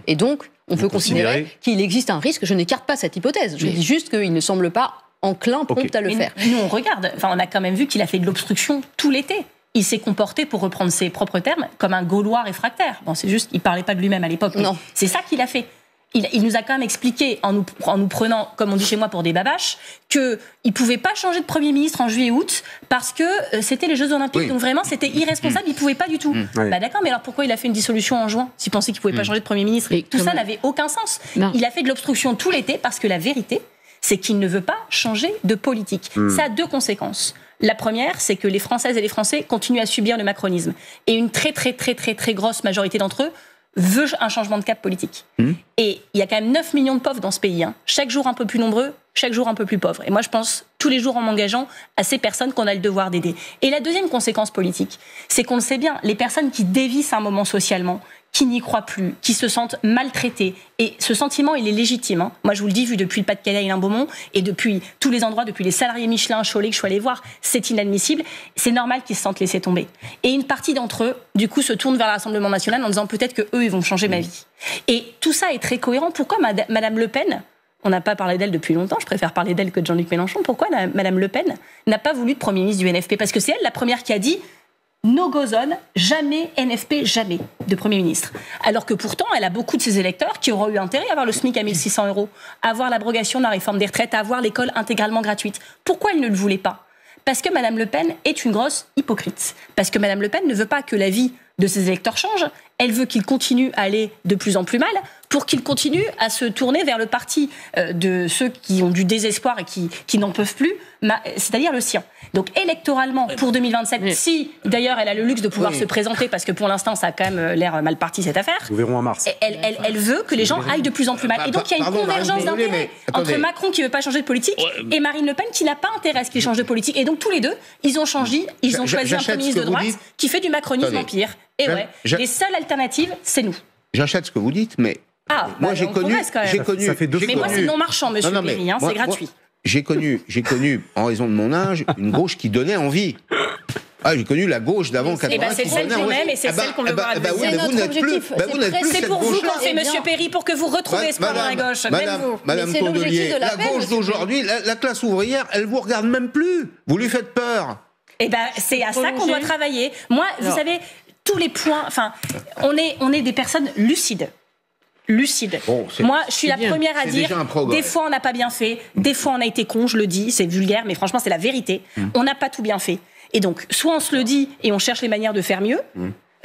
Et donc, on peut considérer qu'il existe un risque. Je n'écarte pas cette hypothèse. Je dis juste qu'il ne semble pas enclin, prompt à le faire. Nous, on regarde. Enfin, on a quand même vu qu'il a fait de l'obstruction tout l'été. il s'est comporté, pour reprendre ses propres termes, comme un Gaulois réfractaire. Bon, c'est juste, il parlait pas de lui-même à l'époque. Non. C'est ça qu'il a fait. Il nous a quand même expliqué, en nous prenant, comme on dit chez moi, pour des babaches, qu'il ne pouvait pas changer de Premier ministre en juillet-août parce que c'était les Jeux Olympiques. Oui. Donc vraiment, c'était irresponsable, il ne pouvait pas du tout. Oui. Bah d'accord, mais alors pourquoi il a fait une dissolution en juin s'il pensait qu'il ne pouvait pas changer de Premier ministre? Tout ça n'avait aucun sens. Non. Il a fait de l'obstruction tout l'été parce que la vérité, c'est qu'il ne veut pas changer de politique. Ça a deux conséquences. La première, c'est que les Françaises et les Français continuent à subir le macronisme. Et une très grosse majorité d'entre eux veut un changement de cap politique. Et il y a quand même 9 millions de pauvres dans ce pays. Chaque jour un peu plus nombreux, chaque jour un peu plus pauvres. Et moi, je pense tous les jours en m'engageant à ces personnes qu'on a le devoir d'aider. Et la deuxième conséquence politique, c'est qu'on le sait bien, les personnes qui dévissent un moment socialement, qui n'y croient plus, qui se sentent maltraitées. Et ce sentiment, il est légitime. Moi, je vous le dis, vu depuis le Pas-de-Calais et l'Un-Beaumont, et depuis tous les endroits, depuis les salariés Michelin, Cholet, que je suis allée voir, c'est inadmissible. C'est normal qu'ils se sentent laissés tomber. Et une partie d'entre eux, du coup, se tournent vers le Rassemblement national en disant peut-être qu'eux, ils vont changer ma vie. Et tout ça est très cohérent. Pourquoi Madame Le Pen, on n'a pas parlé d'elle depuis longtemps, je préfère parler d'elle que de Jean-Luc Mélenchon, pourquoi Madame Le Pen n'a pas voulu de Premier ministre du NFP? Parce que c'est elle la première qui a dit no-go zone, jamais NFP, jamais de Premier ministre. Alors que pourtant, elle a beaucoup de ses électeurs qui auraient eu intérêt à avoir le SMIC à 1 600 €, à avoir l'abrogation de la réforme des retraites, à avoir l'école intégralement gratuite. Pourquoi elle ne le voulait pas? Parce que Madame Le Pen est une grosse hypocrite. Parce que Madame Le Pen ne veut pas que la vie de ses électeurs change. Elle veut qu'ils continuent à aller de plus en plus mal pour qu'ils continuent à se tourner vers le parti de ceux qui ont du désespoir et qui n'en peuvent plus, c'est-à-dire le sien. Donc électoralement, pour 2027, si d'ailleurs elle a le luxe de pouvoir se présenter, parce que pour l'instant ça a quand même l'air mal parti cette affaire, nous verrons en mars. Elle veut que les gens aillent de plus en plus mal. Et donc il y a une convergence d'intérêts entre Macron qui ne veut pas changer de politique et Marine Le Pen qui n'a pas intérêt à ce qu'il change de politique. Et donc tous les deux, ils ont choisi un Premier ministre de droite qui fait du macronisme empire. Et les seules alternatives, c'est nous. J'achète ce que vous dites, mais moi j'ai connu. Ça fait 2 fois. Mais moi c'est non marchand, monsieur Péry, c'est gratuit. J'ai connu, en raison de mon âge, une gauche qui donnait envie. J'ai connu la gauche d'avant 80. C'est celle qu'on aime et c'est celle qu'on veut voir advenir. C'est notre objectif. C'est pour vous qu'on fait, monsieur Péry, pour que vous retrouviez espoir dans la gauche. Madame Tondelier, la gauche d'aujourd'hui, la classe ouvrière, elle vous regarde même plus. Vous lui faites peur. C'est à ça qu'on doit travailler. Moi, vous savez, tous les points, on est des personnes lucides. Bon, moi, je suis la première à dire, des fois on n'a pas bien fait, des fois on a été con, je le dis, c'est vulgaire, mais franchement c'est la vérité. On n'a pas tout bien fait. Et donc, soit on se le dit et on cherche les manières de faire mieux,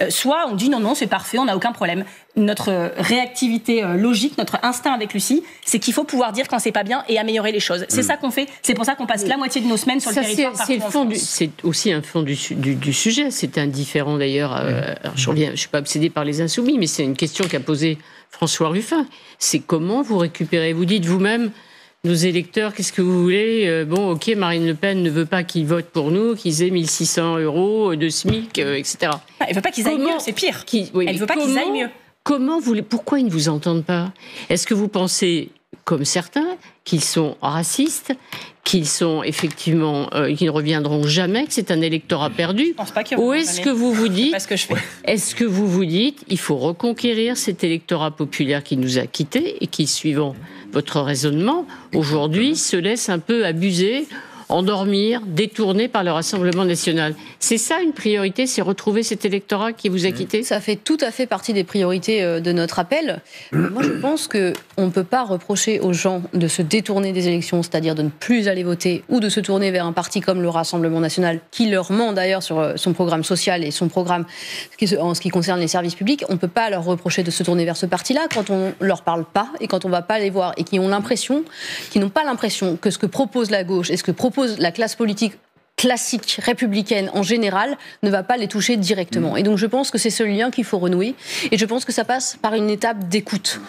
soit on dit non, c'est parfait, on n'a aucun problème. Notre réactivité logique, notre instinct avec Lucie, c'est qu'il faut pouvoir dire quand c'est pas bien et améliorer les choses. C'est ça qu'on fait, c'est pour ça qu'on passe la moitié de nos semaines sur le territoire. C'est aussi un fond du sujet, c'est indifférent d'ailleurs. Alors je ne suis pas obsédée par les insoumis, mais c'est une question qu'a posée François Ruffin. C'est comment vous récupérez, vous dites vous-même, nos électeurs, qu'est-ce que vous voulez? Bon, ok, Marine Le Pen ne veut pas qu'ils votent pour nous, qu'ils aient 1 600 € de SMIC, etc. Elle ne veut pas qu'ils aillent mieux, c'est pire. Elle ne veut pas qu'ils aillent mieux. Pourquoi ils ne vous entendent pas? Est-ce que vous pensez, comme certains, qu'ils sont racistes, qu'ils sont effectivement, qu'ils ne reviendront jamais, que c'est un électorat perdu? Je pense pas qu'ils Ou est-ce que vous vous dites, est-ce que vous vous dites, il faut reconquérir cet électorat populaire qui nous a quittés et qui, suivant votre raisonnement, aujourd'hui, se laisse un peu abuser, endormir, détourner par le Rassemblement national. C'est ça une priorité, c'est retrouver cet électorat qui vous a quitté? Ça fait tout à fait partie des priorités de notre appel. Moi, je pense qu'on ne peut pas reprocher aux gens de se détourner des élections, c'est-à-dire de ne plus aller voter ou de se tourner vers un parti comme le Rassemblement national, qui leur ment d'ailleurs sur son programme social et son programme en ce qui concerne les services publics. On ne peut pas leur reprocher de se tourner vers ce parti-là quand on ne leur parle pas et quand on ne va pas les voir et qui n'ont pas l'impression que ce que propose la gauche et ce que propose la classe politique classique, républicaine en général, ne va pas les toucher directement. Et donc je pense que c'est ce lien qu'il faut renouer. Et je pense que ça passe par une étape d'écoute.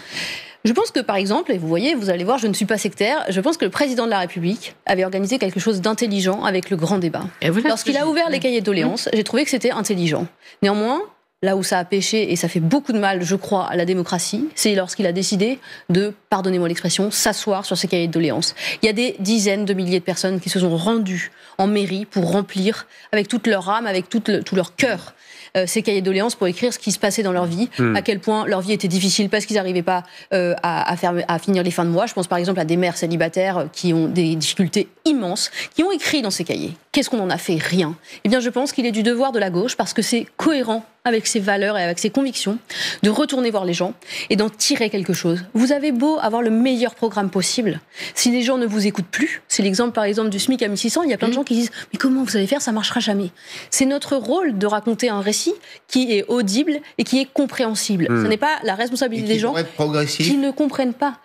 Je pense que, par exemple, et vous voyez, vous allez voir, je ne suis pas sectaire, je pense que le président de la République avait organisé quelque chose d'intelligent avec le grand débat. Lorsqu'il a ouvert les cahiers de doléances, j'ai trouvé que c'était intelligent. Néanmoins, là où ça a péché, et ça fait beaucoup de mal, je crois, à la démocratie, c'est lorsqu'il a décidé de, pardonnez-moi l'expression, s'asseoir sur ses cahiers de doléances. Il y a des dizaines de milliers de personnes qui se sont rendues en mairie pour remplir, avec toute leur âme, avec tout leur cœur, ces cahiers de doléances pour écrire ce qui se passait dans leur vie, à quel point leur vie était difficile parce qu'ils n'arrivaient pas à finir les fins de mois. Je pense par exemple à des mères célibataires qui ont des difficultés immenses, qui ont écrit dans ces cahiers. Qu'est-ce qu'on en a fait? Rien. Eh bien, je pense qu'il est du devoir de la gauche, parce que c'est cohérent avec ses valeurs et avec ses convictions, de retourner voir les gens et d'en tirer quelque chose. Vous avez beau avoir le meilleur programme possible, si les gens ne vous écoutent plus, c'est l'exemple par exemple du SMIC à 1600, il y a plein de gens qui disent « mais comment vous allez faire, ça ne marchera jamais ». C'est notre rôle de raconter un récit qui est audible et qui est compréhensible. Ce n'est pas la responsabilité des gens qui ne comprennent pas.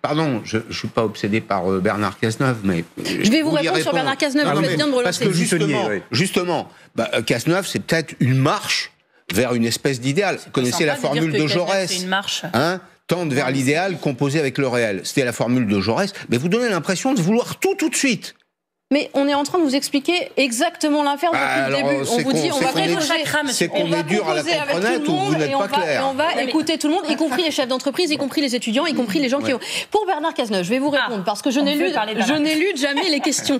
Pardon, je ne suis pas obsédé par Bernard Cazeneuve, mais... Je vais vous répondre sur Bernard Cazeneuve, vous faites bien de relancer. Parce que justement, Cazeneuve, c'est peut-être une marche vers une espèce d'idéal. Vous connaissez la formule de Jaurès. C'est une marche. Tendre vers l'idéal, composé avec le réel. C'était la formule de Jaurès. Mais vous donnez l'impression de vouloir tout de suite. Mais on est en train de vous expliquer exactement l'inverse depuis le début. On vous dit, on va c'est qu'on est dur à la comprenette ou vous n'êtes pas clair. Et on va écouter tout le monde, y compris les chefs d'entreprise, y compris les étudiants, y compris les gens qui ont... Pour Bernard Cazeneuve, je vais vous répondre, parce que je n'ai lu jamais les questions.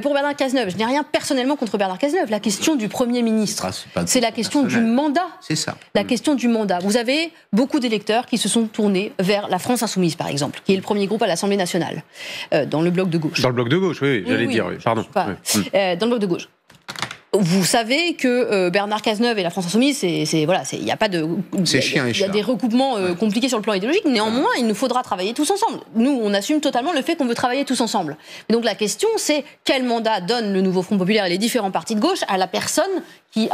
Pour Bernard Cazeneuve, je n'ai rien personnellement contre Bernard Cazeneuve. La question du Premier ministre, c'est la question du mandat. C'est ça. La question du mandat. Vous avez beaucoup d'électeurs qui se sont tournés vers la France Insoumise, par exemple, qui est le premier groupe à l'Assemblée nationale, dans le bloc de gauche. Dans le bloc de gauche, oui, j'allais dire, pardon. Dans le bloc de gauche. Vous savez que Bernard Cazeneuve et la France Insoumise, il n'y a pas de... Il y a des recoupements compliqués sur le plan idéologique. Néanmoins, il nous faudra travailler tous ensemble. Nous, on assume totalement le fait qu'on veut travailler tous ensemble. Et donc la question, c'est quel mandat donne le nouveau Front Populaire et les différents partis de gauche à la personne qui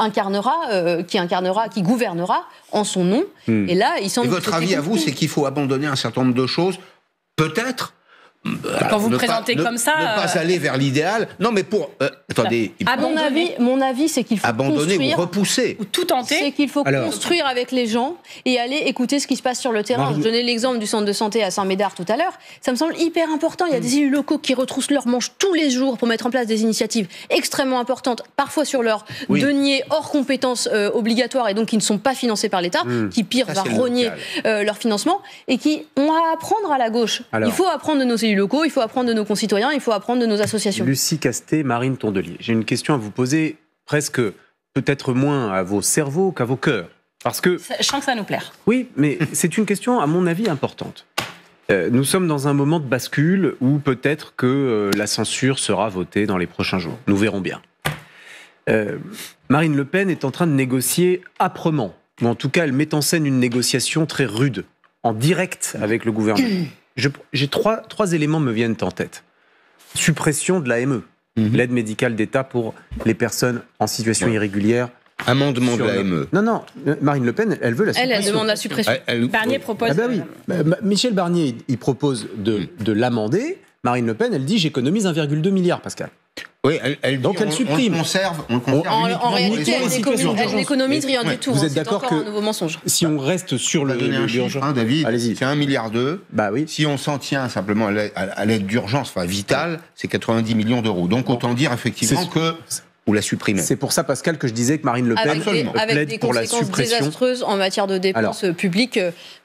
gouvernera en son nom. Et là, il semble... Et votre avis à vous, c'est qu'il faut abandonner un certain nombre de choses, peut-être. Quand vous présentez comme ça... Ne pas aller vers l'idéal. Non, mais pour... attendez. Mon avis, c'est qu'il faut abandonner construire... ou repousser. Ou tout tenter. C'est qu'il faut construire avec les gens et aller écouter ce qui se passe sur le terrain. Je donnais l'exemple du centre de santé à Saint-Médard tout à l'heure. Ça me semble hyper important. Il y a des élus locaux qui retroussent leurs manches tous les jours pour mettre en place des initiatives extrêmement importantes, parfois sur leur denier hors compétences obligatoires et donc qui ne sont pas financées par l'État, qui pire va rogner leur financement et qui ont à apprendre à la gauche. Il faut apprendre de nos élus locaux, il faut apprendre de nos concitoyens, il faut apprendre de nos associations. Lucie Castet, Marine Tondelier, j'ai une question à vous poser, presque peut-être moins à vos cerveaux qu'à vos cœurs. Parce que... Je sens que ça nous plaire. Oui, mais c'est une question, à mon avis, importante. Nous sommes dans un moment de bascule où peut-être que la censure sera votée dans les prochains jours. Nous verrons bien. Marine Le Pen est en train de négocier âprement, ou en tout cas, elle met en scène une négociation très rude, en direct avec le gouvernement. J'ai trois éléments me viennent en tête. Suppression de l'AME, l'aide médicale d'État pour les personnes en situation irrégulière. Amendement de l'AME. Non, Marine Le Pen, elle veut la suppression. Elle demande la suppression. Barnier propose... Michel Barnier, il propose de l'amender. Marine Le Pen, elle dit j'économise 1,2 milliard, Pascal. Oui, donc elle supprime. On conserve en réalité, elle n'économise rien du tout. Vous êtes d'accord que un nouveau mensonge. Si on reste sur l'urgence, David, allez-y. C'est 1,2 milliard. Bah oui. Si on s'en tient simplement à l'aide d'urgence, vitale, c'est 90 millions d'euros. Donc autant dire effectivement que ou la supprimer. C'est pour ça, Pascal, que je disais que Marine Le Pen avec des pour la conséquences suppression désastreuses en matière de dépenses publiques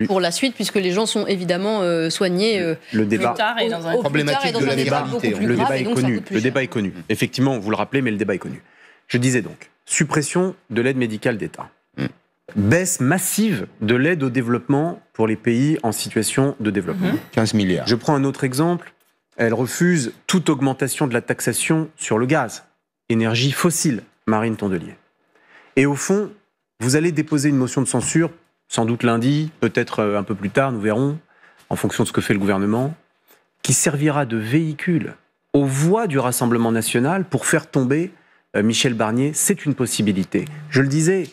pour la suite, puisque les gens sont évidemment soignés le débat plus tard et dans un problématique de la débat. Le débat est connu. Effectivement, vous le rappelez, mais le débat est connu. Je disais donc, suppression de l'aide médicale d'État. Baisse massive de l'aide au développement pour les pays en situation de développement. 15 milliards. Je prends un autre exemple. Elle refuse toute augmentation de la taxation sur le gaz. Énergie fossile, Marine Tondelier. Et au fond, vous allez déposer une motion de censure, sans doute lundi, peut-être un peu plus tard, nous verrons, en fonction de ce que fait le gouvernement, qui servira de véhicule aux voix du Rassemblement national pour faire tomber Michel Barnier. C'est une possibilité. Je le disais,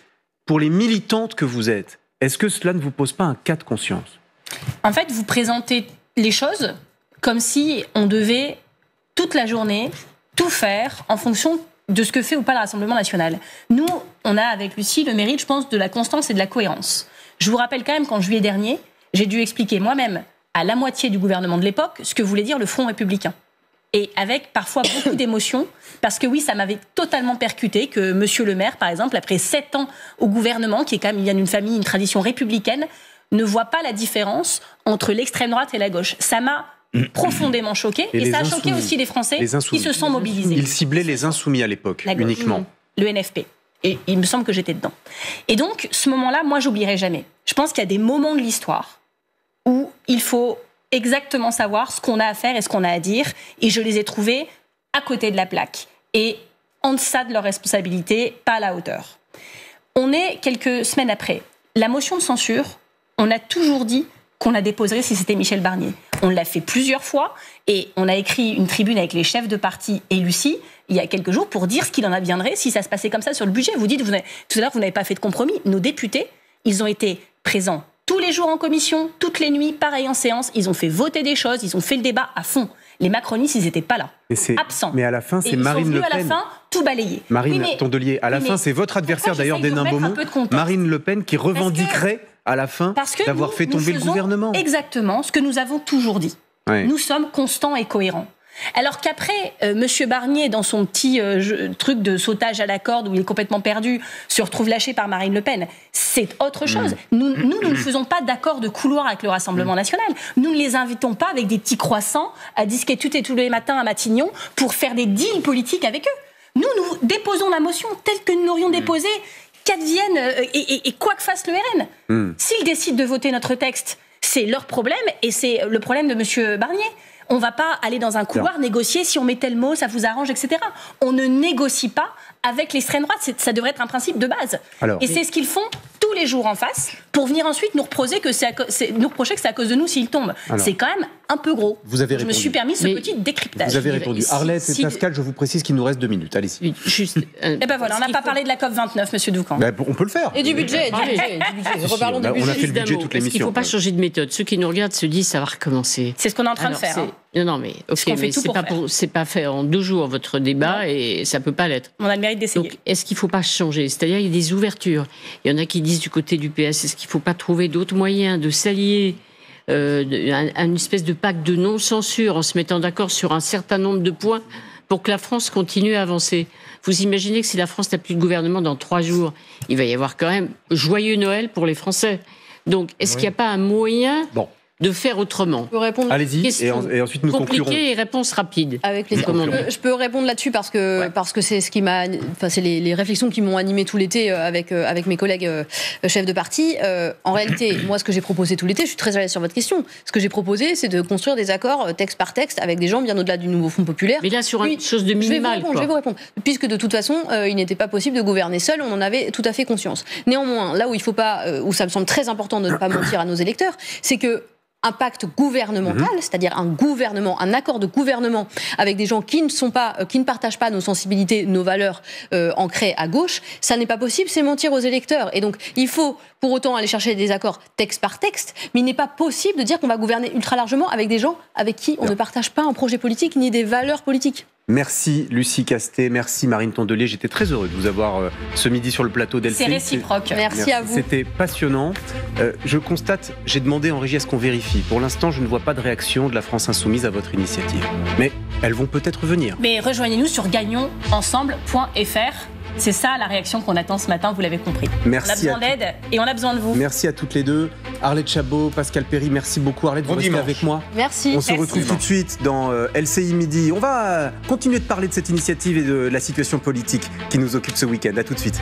pour les militantes que vous êtes, est-ce que cela ne vous pose pas un cas de conscience ? En fait, vous présentez les choses comme si on devait, toute la journée, tout faire en fonction de ce que fait ou pas le Rassemblement national. Nous, on a avec Lucie le mérite, je pense, de la constance et de la cohérence. Je vous rappelle quand même qu'en juillet dernier, j'ai dû expliquer moi-même à la moitié du gouvernement de l'époque ce que voulait dire le Front républicain. et avec parfois beaucoup d'émotion, parce que oui, ça m'avait totalement percuté que Monsieur le maire, par exemple, après 7 ans au gouvernement, qui est quand même, il vient d'une famille, une tradition républicaine, ne voit pas la différence entre l'extrême droite et la gauche. Ça m'a profondément choqué, et ça a choqué aussi les Français qui se sont mobilisés. Il ciblait les insoumis à l'époque, uniquement. Le NFP. Et il me semble que j'étais dedans. Et donc, ce moment-là, moi, j'oublierai jamais. Je pense qu'il y a des moments de l'histoire où il faut exactement savoir ce qu'on a à faire et ce qu'on a à dire. Et je les ai trouvés à côté de la plaque et en deçà de leurs responsabilités, pas à la hauteur. On est quelques semaines après. La motion de censure, on a toujours dit qu'on la déposerait si c'était Michel Barnier. On l'a fait plusieurs fois et on a écrit une tribune avec les chefs de parti et Lucie il y a quelques jours pour dire ce qu'il en adviendrait si ça se passait comme ça sur le budget. Vous dites, tout à l'heure, vous n'avez pas fait de compromis. Nos députés, ils ont été présents tous les jours en commission, toutes les nuits, pareil en séance. Ils ont fait voter des choses, ils ont fait le débat à fond. Les macronistes, ils n'étaient pas là, absents. Mais à la fin, c'est Marine Le Pen. à la fin, tout balayé. Marine Tondelier, à la fin, c'est votre adversaire d'ailleurs d'Hénin Beaumont, Marine Le Pen, qui revendiquerait à la fin d'avoir fait tomber le gouvernement. Exactement ce que nous avons toujours dit. Ouais. Nous sommes constants et cohérents. Alors qu'après, Monsieur Barnier, dans son petit truc de sautage à la corde où il est complètement perdu, se retrouve lâché par Marine Le Pen, c'est autre chose. Nous ne faisons pas d'accord de couloir avec le Rassemblement national. Nous ne les invitons pas avec des petits croissants à discuter tous les matins à Matignon pour faire des deals politiques avec eux. Nous déposons la motion telle que nous l'aurions déposée, qu'advienne et quoi que fasse le RN. S'ils décident de voter notre texte, c'est leur problème et c'est le problème de Monsieur Barnier. On ne va pas aller dans un couloir négocier si on met tel mot, ça vous arrange, etc. On ne négocie pas avec l'extrême droite. Ça devrait être un principe de base. Et c'est ce qu'ils font tous les jours en face pour venir ensuite nous reprocher que c'est à cause de nous s'ils tombent. C'est quand même un peu gros. Vous avez répondu. Je me suis permis ce petit décryptage. Vous avez répondu. Arlette et Pascal, je vous précise qu'il nous reste 2 minutes. Allez-y. Et ben voilà, on n'a pas parlé de la COP29, Monsieur Doucan. On peut le faire. Et du budget. Reparlons du budget. On a fait le budget toute l'émission. Il ne faut pas changer de méthode. Ceux qui nous regardent se disent ça va recommencer. C'est ce qu'on est en train de faire. Non, mais c'est pas fait en 2 jours votre débat et ça peut pas l'être. On a le mérite d'essayer. Donc, est-ce qu'il faut pas changer ? C'est-à-dire, il y a des ouvertures. Il y en a qui disent du côté du PS, est-ce qu'il faut pas trouver d'autres moyens de s'allier, une espèce de pacte de non-censure en se mettant d'accord sur un certain nombre de points pour que la France continue à avancer. Vous imaginez que si la France n'a plus de gouvernement dans 3 jours, il va y avoir quand même joyeux Noël pour les Français. Donc, est-ce qu'il n'y a pas un moyen de faire autrement? Allez-y, et ensuite nous conclurons. Compliqué et réponse rapide. Avec plaisir. Je peux répondre là-dessus parce que c'est ce qui m'a, c'est les réflexions qui m'ont animé tout l'été avec mes collègues chefs de parti. En réalité, moi, ce que j'ai proposé tout l'été, je suis très à l'aise sur votre question. Ce que j'ai proposé, c'est de construire des accords texte par texte avec des gens bien au-delà du nouveau Fonds populaire. Mais là, sur une chose de minimal. Je vais vous répondre. Puisque de toute façon, il n'était pas possible de gouverner seul, on en avait tout à fait conscience. Néanmoins, là où il faut pas, où ça me semble très important de ne pas mentir à nos électeurs, c'est que un pacte gouvernemental, c'est-à-dire un accord de gouvernement avec des gens qui ne partagent pas nos sensibilités, nos valeurs ancrées à gauche, ça n'est pas possible, c'est mentir aux électeurs. Et donc, il faut pour autant aller chercher des accords texte par texte, mais il n'est pas possible de dire qu'on va gouverner ultra largement avec des gens avec qui on ne partage pas un projet politique ni des valeurs politiques. Merci Lucie Castet, merci Marine Tondelier. J'étais très heureux de vous avoir ce midi sur le plateau d'LCI. C'est réciproque. Merci à vous. C'était passionnant. Je constate, j'ai demandé en régie à ce qu'on vérifie. Pour l'instant, je ne vois pas de réaction de la France Insoumise à votre initiative. Mais elles vont peut-être venir. Mais rejoignez-nous sur gagnonsensemble.fr. C'est ça la réaction qu'on attend ce matin, vous l'avez compris. Merci. On a besoin d'aide et on a besoin de vous. Merci à toutes les deux. Arlette Chabot, Pascal Perry, merci beaucoup. Arlette, vous restez avec moi. Merci. On se retrouve tout de suite dans LCI Midi. On va continuer de parler de cette initiative et de la situation politique qui nous occupe ce week-end. À tout de suite.